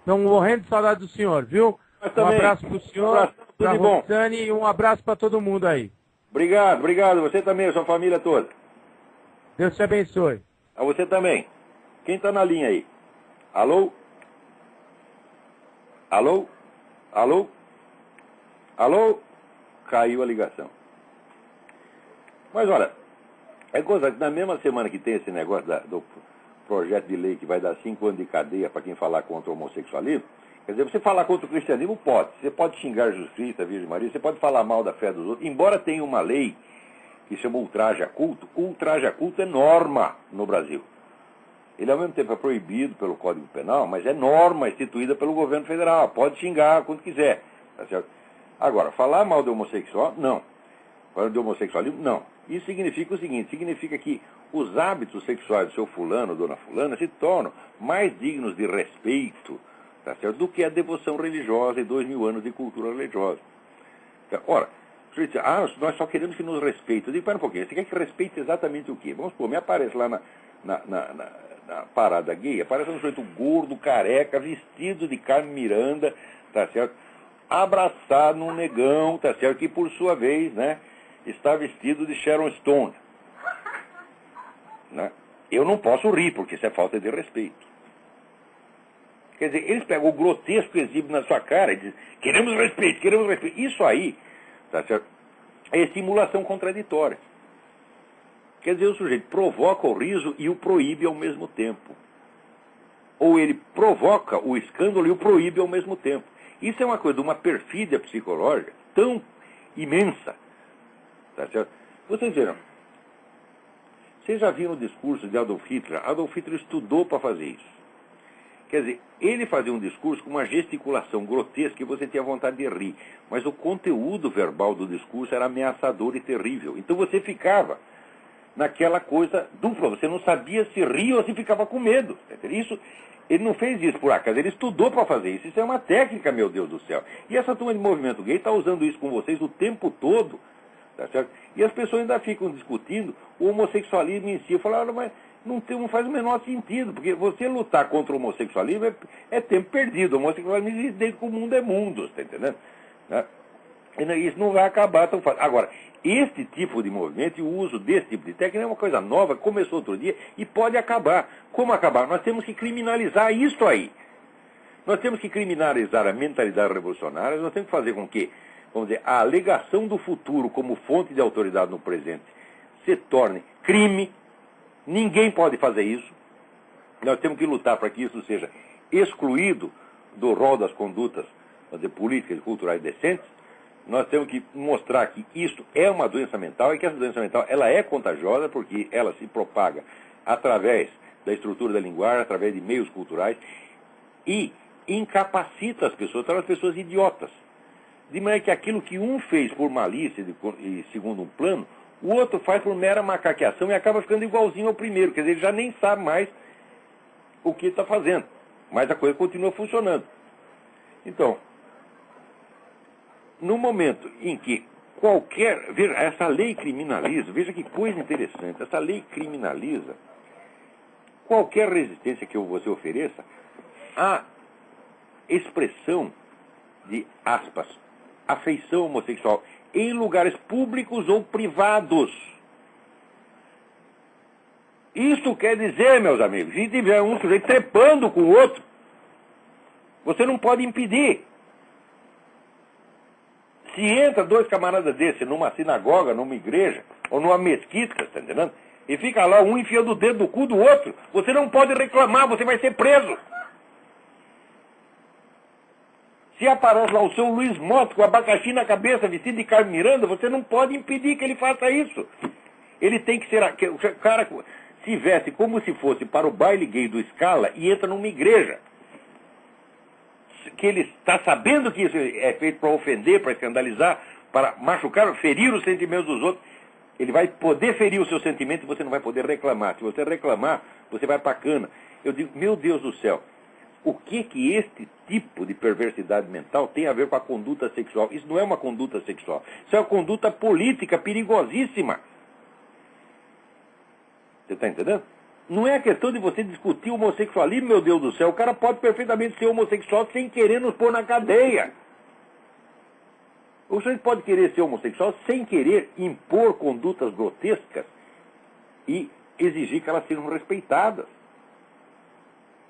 Estamos morrendo de saudade do senhor, viu? Um abraço para o senhor, para a Roxane e um abraço para todo mundo aí. Obrigado, obrigado. Você também, a sua família toda. Deus te abençoe. A você também. Quem está na linha aí? Alô? Alô? Alô? Alô? Caiu a ligação. Mas olha, é coisa que na mesma semana que tem esse negócio do projeto de lei que vai dar 5 anos de cadeia para quem falar contra o homossexualismo, quer dizer, você falar contra o cristianismo pode. Você pode xingar Jesus Cristo, a Virgem Maria, você pode falar mal da fé dos outros, embora tenha uma lei que chama ultraje a culto. O ultraje a culto é norma no Brasil. Ele ao mesmo tempo é proibido pelo Código Penal, mas é norma instituída pelo governo federal. Pode xingar quando quiser. Tá certo? Agora, falar mal do homossexual, não. Falar do homossexualismo, não. Isso significa o seguinte, significa que os hábitos sexuais do seu fulano ou dona fulana se tornam mais dignos de respeito, tá certo, do que a devoção religiosa e 2000 anos de cultura religiosa. Então, ora, você diz, nós só queremos que nos respeite. Eu digo, pera um pouquinho, você quer que respeite exatamente o quê? Vamos supor, me aparece lá na parada gay, aparece um sujeito gordo, careca, vestido de Carmen Miranda, tá certo? Abraçado num negão, tá certo? Que por sua vez, né, está vestido de Sharon Stone. Né? Eu não posso rir, porque isso é falta de respeito. Quer dizer, eles pegam o grotesco exibe na sua cara e dizem, queremos respeito, queremos respeito. Isso aí, tá certo? É estimulação contraditória. Quer dizer, o sujeito provoca o riso e o proíbe ao mesmo tempo. Ou ele provoca o escândalo e o proíbe ao mesmo tempo. Isso é uma coisa de uma perfídia psicológica tão imensa. Tá certo? Vocês viram? Vocês já viram o discurso de Adolf Hitler? Adolf Hitler estudou para fazer isso. Quer dizer, ele fazia um discurso com uma gesticulação grotesca e você tinha vontade de rir. Mas o conteúdo verbal do discurso era ameaçador e terrível. Então você ficava naquela coisa dupla. Você não sabia se ria ou se ficava com medo. Isso, ele não fez isso por acaso, ele estudou para fazer isso. Isso é uma técnica, meu Deus do céu. E essa turma de movimento gay está usando isso com vocês o tempo todo. Tá certo? E as pessoas ainda ficam discutindo o homossexualismo em si. Eu falo, mas não faz o menor sentido, porque você lutar contra o homossexualismo é tempo perdido. O homossexualismo existe desde que o mundo é mundo, está entendendo? Né? Isso não vai acabar tão fácil. Agora, este tipo de movimento e o uso desse tipo de técnica é uma coisa nova, que começou outro dia e pode acabar. Como acabar? Nós temos que criminalizar isso aí. Nós temos que criminalizar a mentalidade revolucionária, nós temos que fazer com que, vamos dizer, a alegação do futuro como fonte de autoridade no presente se torne crime. Ninguém pode fazer isso. Nós temos que lutar para que isso seja excluído do rol das condutas, vamos dizer, políticas e culturais decentes. Nós temos que mostrar que isso é uma doença mental e que essa doença mental ela é contagiosa porque ela se propaga através da estrutura da linguagem, através de meios culturais e incapacita as pessoas, torna as pessoas idiotas. De maneira que aquilo que um fez por malícia e segundo um plano, o outro faz por mera macaqueação e acaba ficando igualzinho ao primeiro. Quer dizer, ele já nem sabe mais o que está fazendo. Mas a coisa continua funcionando. Então, no momento em que veja, essa lei criminaliza, veja que coisa interessante, essa lei criminaliza qualquer resistência que você ofereça à expressão de, aspas, afeição homossexual em lugares públicos ou privados. Isto quer dizer, meus amigos, se tiver um sujeito trepando com o outro, você não pode impedir. Se entra dois camaradas desses numa sinagoga, numa igreja, ou numa mesquita, está entendendo? E fica lá um enfiando o dedo no cu do outro, você não pode reclamar, você vai ser preso. Se aparece lá o seu Luiz Moto com abacaxi na cabeça, vestido de Carmen Miranda, você não pode impedir que ele faça isso. Ele tem que ser... O cara se veste como se fosse para o baile gay do Scala e entra numa igreja. que ele está sabendo que isso é feito para ofender, para escandalizar, para machucar, ferir os sentimentos dos outros, ele vai poder ferir o seu sentimento e você não vai poder reclamar. Se você reclamar, você vai para a cana. Eu digo, meu Deus do céu, o que este tipo de perversidade mental tem a ver com a conduta sexual? Isso não é uma conduta sexual. Isso é uma conduta política perigosíssima. Você está entendendo? Não é a questão de você discutir homossexualismo, meu Deus do céu. O cara pode perfeitamente ser homossexual sem querer nos pôr na cadeia. O sujeito pode querer ser homossexual sem querer impor condutas grotescas e exigir que elas sejam respeitadas.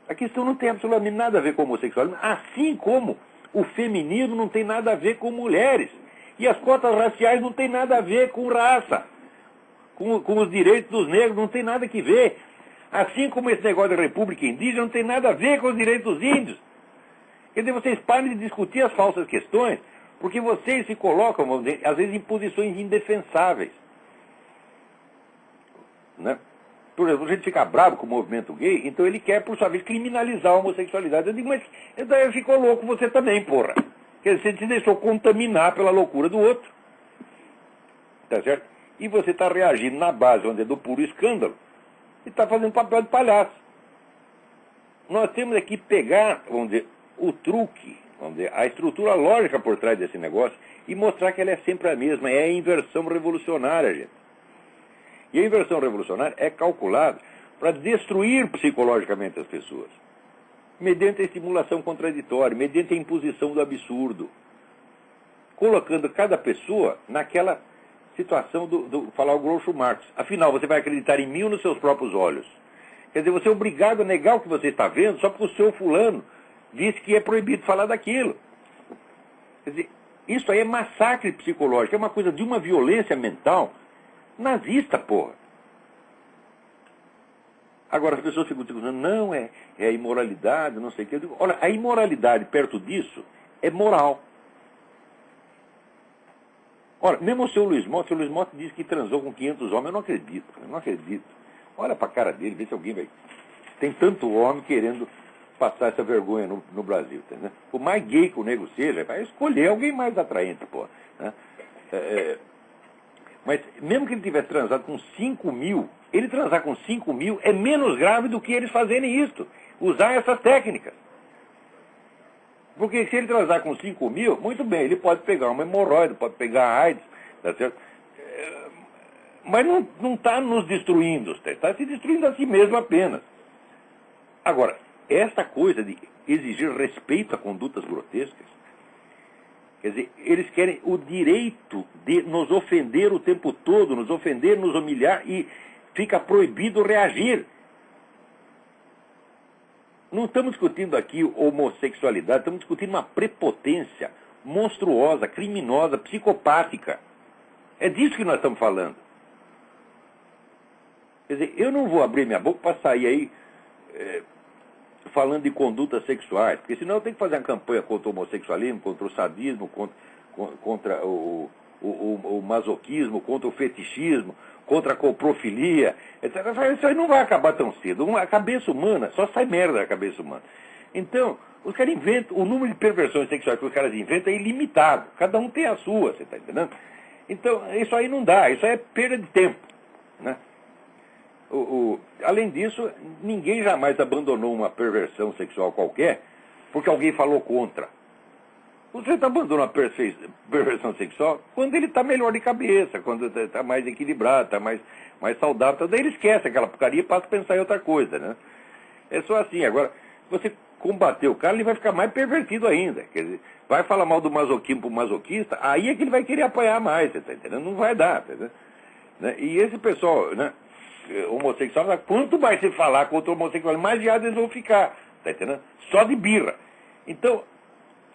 A questão não tem absolutamente nada a ver com homossexualismo, assim como o feminismo não tem nada a ver com mulheres. E as cotas raciais não tem nada a ver com raça, com os direitos dos negros, não tem nada que ver. Assim como esse negócio da república indígena não tem nada a ver com os direitos dos índios. Quer dizer, vocês parem de discutir as falsas questões, porque vocês se colocam, vamos dizer, às vezes, em posições indefensáveis. Né? Por exemplo, a gente fica bravo com o movimento gay, então ele quer, por sua vez, criminalizar a homossexualidade. Eu digo, mas daí ficou louco você também, porra. Quer dizer, você se deixou contaminar pela loucura do outro. Tá certo? E você está reagindo na base, onde é do puro escândalo, e está fazendo papel de palhaço. Nós temos aqui que pegar, vamos dizer, o truque, vamos dizer, a estrutura lógica por trás desse negócio e mostrar que ela é sempre a mesma, é a inversão revolucionária, gente. E a inversão revolucionária é calculada para destruir psicologicamente as pessoas, mediante a estimulação contraditória, mediante a imposição do absurdo, colocando cada pessoa naquela situação do falar o Groucho Marx. Afinal, você vai acreditar em mim ou nos seus próprios olhos? Quer dizer, você é obrigado a negar o que você está vendo só porque o seu fulano disse que é proibido falar daquilo. Quer dizer, isso aí é massacre psicológico, é uma coisa de uma violência mental nazista, porra. Agora as pessoas ficam dizendo, não, é a imoralidade, não sei o que. Eu digo, olha, a imoralidade perto disso é moral. Ora, mesmo o seu Luiz Motta diz que transou com 500 homens, eu não acredito. Olha pra cara dele, vê se alguém vai... Tem tanto homem querendo passar essa vergonha no Brasil, entendeu? Por mais gay que o nego seja, vai escolher alguém mais atraente, pô. Né? Mas mesmo que ele tivesse transado com 5 mil, ele transar com 5 mil é menos grave do que eles fazerem isso, usar essas técnicas. Porque se ele transar com 5 mil, muito bem, ele pode pegar uma hemorroide, pode pegar AIDS, tá certo? Mas não está nos destruindo, está se destruindo a si mesmo apenas. Agora, esta coisa de exigir respeito a condutas grotescas, quer dizer, eles querem o direito de nos ofender o tempo todo, nos ofender, nos humilhar, e fica proibido reagir. Não estamos discutindo aqui homossexualidade, estamos discutindo uma prepotência monstruosa, criminosa, psicopática. É disso que nós estamos falando. Quer dizer, eu não vou abrir minha boca para sair aí falando de condutas sexuais, porque senão eu tenho que fazer uma campanha contra o homossexualismo, contra o sadismo, contra o masoquismo, contra o fetichismo, contra a coprofilia, etc. Isso aí não vai acabar tão cedo. A cabeça humana, só sai merda da cabeça humana. Então, os caras inventam, o número de perversões sexuais que os caras inventam é ilimitado. Cada um tem a sua, você está entendendo? Então, isso aí não dá, isso aí é perda de tempo, né? Além disso, ninguém jamais abandonou uma perversão sexual qualquer porque alguém falou contra. Você está abandonando uma perversão sexual quando ele está melhor de cabeça, quando está mais equilibrado, está mais saudável. Daí ele esquece aquela porcaria e passa a pensar em outra coisa, né? É só assim. Agora, você combater o cara, ele vai ficar mais pervertido ainda. Quer dizer, vai falar mal do masoquismo para o masoquista, aí é que ele vai querer apanhar mais, você está entendendo? Não vai dar, tá entendendo? Né? E esse pessoal, né, homossexual, quanto mais você falar contra o homossexual, mais viados eles vão ficar, tá entendendo? Só de birra. Então,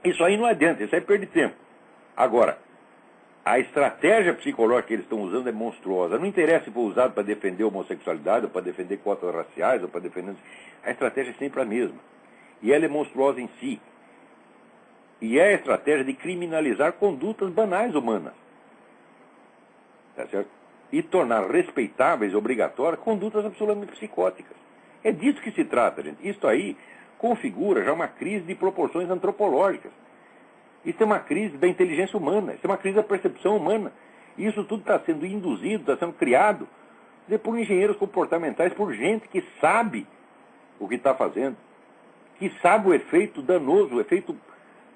isso aí não adianta, isso aí perde tempo. Agora, a estratégia psicológica que eles estão usando é monstruosa. Não interessa se for usado para defender a homossexualidade, ou para defender cotas raciais, ou para defender... A estratégia é sempre a mesma. E ela é monstruosa em si. E é a estratégia de criminalizar condutas banais humanas. Tá certo? E tornar respeitáveis e obrigatórias condutas absolutamente psicóticas. É disso que se trata, gente. Isso aí, configura já uma crise de proporções antropológicas. Isso é uma crise da inteligência humana, isso é uma crise da percepção humana. E isso tudo está sendo induzido, está sendo criado por engenheiros comportamentais, por gente que sabe o que está fazendo, que sabe o efeito danoso, o efeito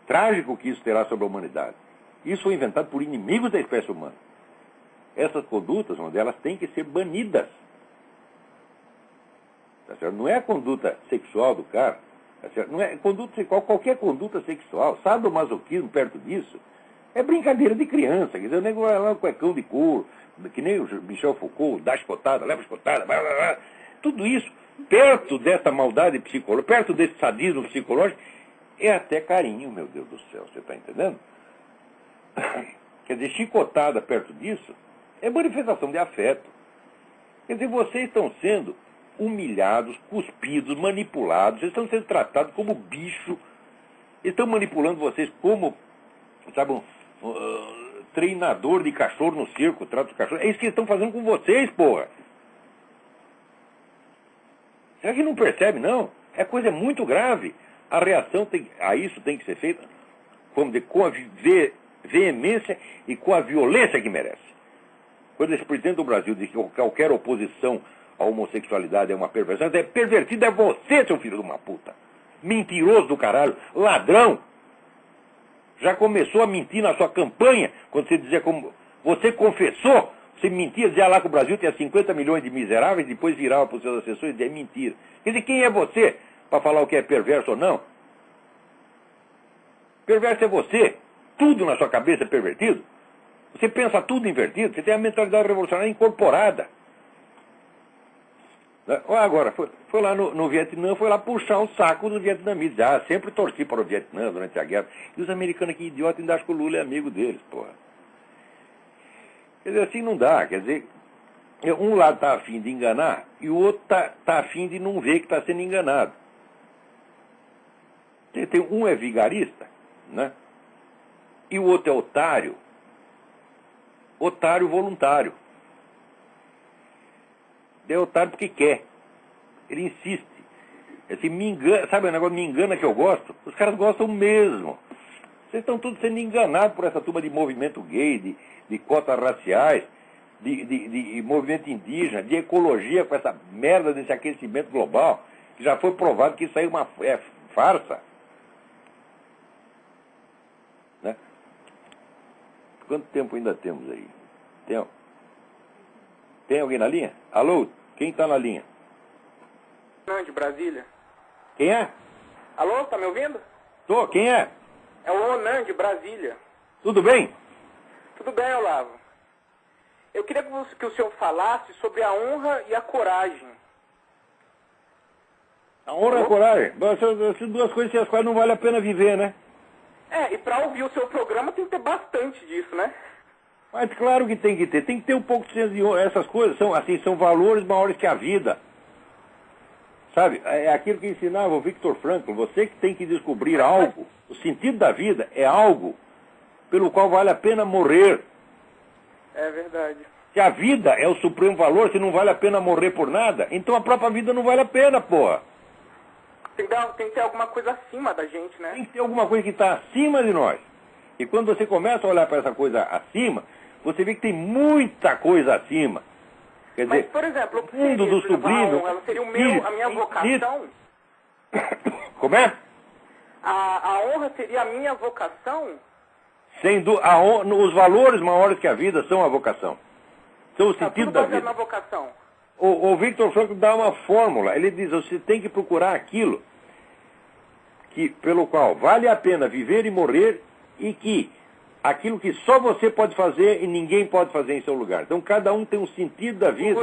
trágico que isso terá sobre a humanidade. Isso foi inventado por inimigos da espécie humana. Essas condutas, uma delas, têm que ser banidas. Tá certo? Não é a conduta sexual do cara, tá certo? Não é conduta sexual, qualquer conduta sexual, sadomasoquismo perto disso, é brincadeira de criança. Quer dizer, o nego vai lá no cuecão de couro, que nem o Michel Foucault, dá escotada, leva escotada, blá, blá, blá. Tudo isso, perto dessa maldade psicológica, perto desse sadismo psicológico, é até carinho, meu Deus do céu, você está entendendo? Quer dizer, chicotada perto disso é manifestação de afeto. Quer dizer, vocês estão sendo humilhados, cuspidos, manipulados, vocês estão sendo tratados como bicho, estão manipulando vocês como, sabe, treinador de cachorro no circo, trata os cachorros. É isso que eles estão fazendo com vocês, porra. Será que não percebe, não? É coisa muito grave. A reação a isso tem que ser feita, vamos dizer, com a veemência e com a violência que merece. Quando esse presidente do Brasil diz que qualquer oposição à homossexualidade é uma perversão, é pervertido é você, seu filho de uma puta. Mentiroso do caralho, ladrão. Já começou a mentir na sua campanha, quando você dizia como... Você confessou, você mentia, dizia lá que o Brasil tinha 50 milhões de miseráveis, depois virava para os seus assessores e dizia mentira. Quer dizer, quem é você para falar o que é perverso ou não? Perverso é você. Tudo na sua cabeça é pervertido. Você pensa tudo invertido, você tem a mentalidade revolucionária incorporada. Agora, foi lá no Vietnã, foi lá puxar o saco dos vietnamitas. Sempre torci para o Vietnã durante a guerra. E os americanos aqui, idiotas, ainda acham que o Lula é amigo deles, porra. Quer dizer, assim não dá. Quer dizer, um lado está afim de enganar e o outro está afim de não ver que está sendo enganado. Um é vigarista, né? E o outro é otário. Otário voluntário. É otário porque quer. Ele insiste. Assim, me engana, sabe o negócio me engana que eu gosto? Os caras gostam mesmo. Vocês estão todos sendo enganados por essa turma de movimento gay, de cotas raciais, de movimento indígena, de ecologia com essa merda desse aquecimento global, que já foi provado que isso aí é farsa. Né? Quanto tempo ainda temos aí? Tem alguém na linha? Alô? Quem está na linha? Não, de Brasília. Quem é? Alô, tá me ouvindo? Tô, quem é? É o Onan, de Brasília. Tudo bem? Tudo bem, Olavo. Eu queria que o senhor falasse sobre a honra e a coragem. A honra e a coragem? São duas coisas sem as quais não vale a pena viver, né? E para ouvir o seu programa tem que ter bastante disso, né? Mas claro que tem que ter um pouco de senso de honra. Essas coisas são valores maiores que a vida. Sabe, é aquilo que ensinava o Viktor Frankl, você que tem que descobrir algo. O sentido da vida é algo pelo qual vale a pena morrer. É verdade. Se a vida é o supremo valor, se não vale a pena morrer por nada, então a própria vida não vale a pena, porra. Tem que ter alguma coisa acima da gente, né? Tem que ter alguma coisa que está acima de nós. E quando você começa a olhar para essa coisa acima, você vê que tem muita coisa acima. Quer dizer, mas, por exemplo, o que mundo seria, do sublime, ela seria a minha vocação? Como é? A honra seria a minha vocação? Os valores maiores que a vida são a vocação. São o sentido da vida. Na vocação. O Viktor Frankl dá uma fórmula. Ele diz, você tem que procurar aquilo pelo qual vale a pena viver e morrer, e que aquilo que só você pode fazer e ninguém pode fazer em seu lugar. Então cada um tem um sentido da vida.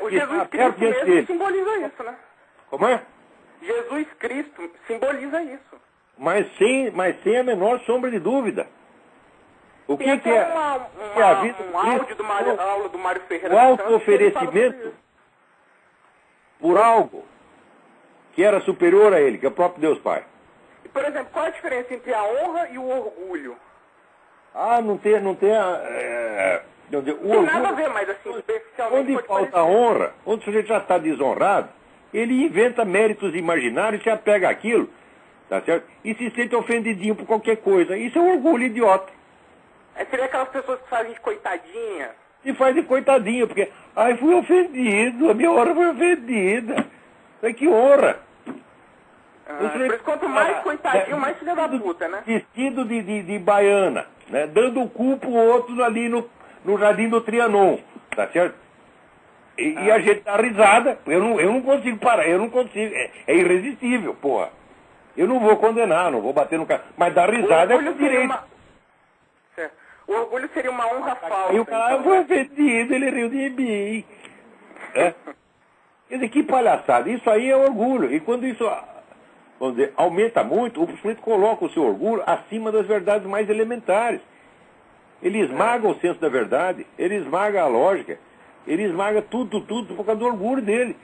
O Jesus Cristo mesmo simboliza isso, né? Como é? Jesus Cristo simboliza isso. Mas sem a menor sombra de dúvida. O que é a vida? Um áudio aula do Mário Ferreira. O auto-oferecimento por algo que era superior a ele, que é o próprio Deus Pai. E, por exemplo, qual a diferença entre a honra e o orgulho? Não tem o orgulho, nada a ver, mas assim, especialmente... Onde falta a honra, onde o sujeito já está desonrado, Ele inventa méritos imaginários, se apega àquilo, tá certo? E se sente ofendidinho por qualquer coisa. Isso é um orgulho idiota. Seria aquelas pessoas que fazem de coitadinha. E faz de coitadinho, porque, ai, fui ofendido, a minha hora foi ofendida. Ai, que honra. Por isso, quanto mais coitadinho, mais filha da puta, né? Vestido de baiana, né? Dando o cu pro outro ali no Jardim do Trianon, tá certo? E a gente dá risada, eu não consigo parar, eu não consigo, é irresistível, porra. Eu não vou condenar, não vou bater no cara, mas dar risada é o direito. O orgulho seria uma honra falsa. E o cara foi ofendido, ele riu de mim. É? Quer dizer, que palhaçada, isso aí é orgulho, e quando isso, vamos dizer, aumenta muito, o sujeito coloca o seu orgulho acima das verdades mais elementares. Ele esmaga o senso da verdade, ele esmaga a lógica, ele esmaga tudo por causa do orgulho dele.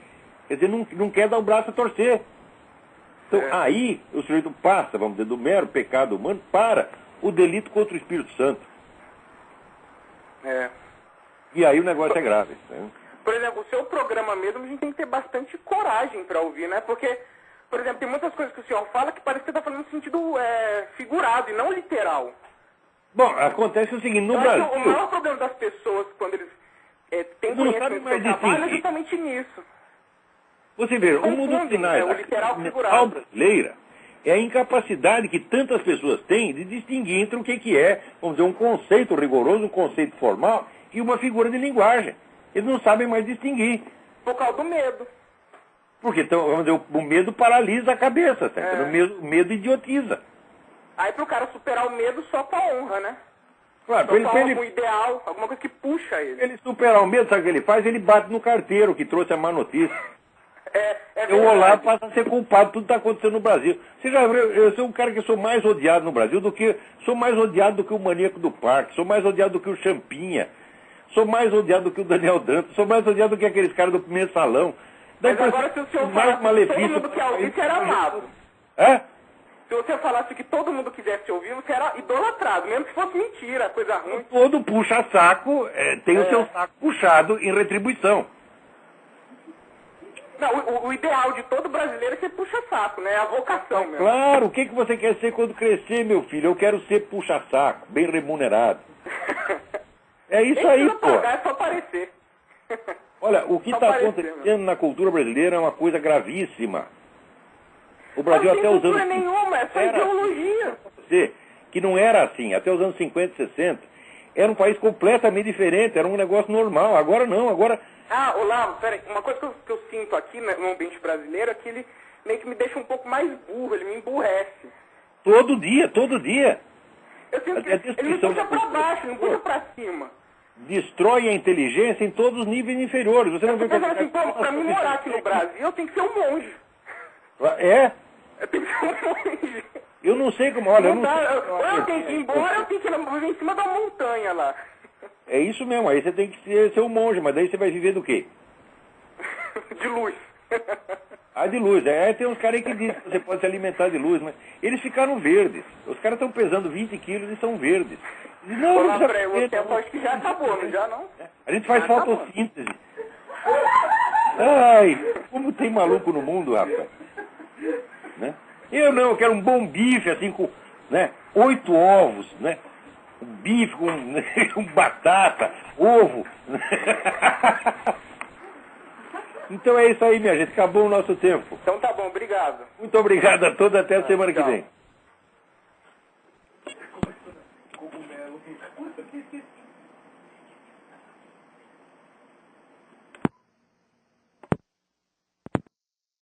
Quer dizer, não quer dar o braço a torcer. Então, aí, o sujeito passa, vamos dizer, do mero pecado humano para o delito contra o Espírito Santo. E aí o negócio é grave. Né? Por exemplo, o seu programa mesmo, a gente tem que ter bastante coragem para ouvir, né? Porque, por exemplo, tem muitas coisas que o senhor fala que parece que você está falando no sentido figurado e não literal. Bom, acontece o seguinte, no Brasil... O maior problema das pessoas, quando eles têm conhecimento do seu trabalho, é justamente nisso. Você vê, o mundo final, o literal a figurado brasileira é a incapacidade que tantas pessoas têm de distinguir entre o que é, vamos dizer, um conceito rigoroso, um conceito formal e uma figura de linguagem. Eles não sabem mais distinguir. Por causa do medo. Porque, então, vamos dizer, o medo paralisa a cabeça, tá? O medo idiotiza. Aí pro cara superar o medo só com a honra, né? Claro, só com algum ideal, alguma coisa que puxa ele. Ele superar o medo, sabe o que ele faz? Ele bate no carteiro que trouxe a má notícia. O Olavo passa a ser culpado de tudo que está acontecendo no Brasil. Você já viu, eu sou um cara que sou mais odiado no Brasil sou mais odiado do que o maníaco do parque, sou mais odiado do que o Champinha, sou mais odiado do que o Daniel Dantas, sou mais odiado do que aqueles caras do primeiro salão. Mas agora se o senhor falasse que todo mundo quer ouvir, você era amado. Se você falasse que todo mundo quisesse ouvir, você era idolatrado, mesmo que fosse mentira, coisa ruim. Todo puxa-saco tem o seu saco puxado em retribuição. Não, o ideal de todo brasileiro é ser puxa-saco, né? É a vocação mesmo. Claro, o que você quer ser quando crescer, meu filho? Eu quero ser puxa-saco, bem remunerado. É isso aí, pô. É só aparecer. Olha, o que está acontecendo na cultura brasileira é uma coisa gravíssima. O Brasil até os anos... Não tem cultura nenhuma, é só ideologia. Que não era assim, até os anos 50 e 60. Era um país completamente diferente, era um negócio normal. Agora não, agora... Olavo, peraí, uma coisa que eu sinto aqui no ambiente brasileiro é que ele meio que me deixa um pouco mais burro, ele me emburrece. Todo dia. Eu sinto que ele me puxa pra baixo, não puxa pra cima. Destrói a inteligência em todos os níveis inferiores. Você não vê assim, pra mim morar aqui no Brasil, eu tenho que ser um monge. Eu tenho que ser um monge. Eu não sei como, olha... eu tenho que ir embora, eu tenho que viver em cima da montanha lá. É isso mesmo, aí você tem que ser um monge, mas daí você vai viver do quê? De luz. De luz. Tem uns caras aí que dizem que você pode se alimentar de luz, mas eles ficaram verdes. Os caras estão pesando 20 quilos e são verdes. Não, o tempo acho que já acabou, não já não? A gente faz fotossíntese. Ai, como tem maluco no mundo, rapaz. Né? Eu quero um bom bife, assim, com 8 ovos, né? Um bife com batata, ovo. Então é isso aí, minha gente. Acabou o nosso tempo. Então tá bom, obrigado. Muito obrigado a todos. Até a semana que vem.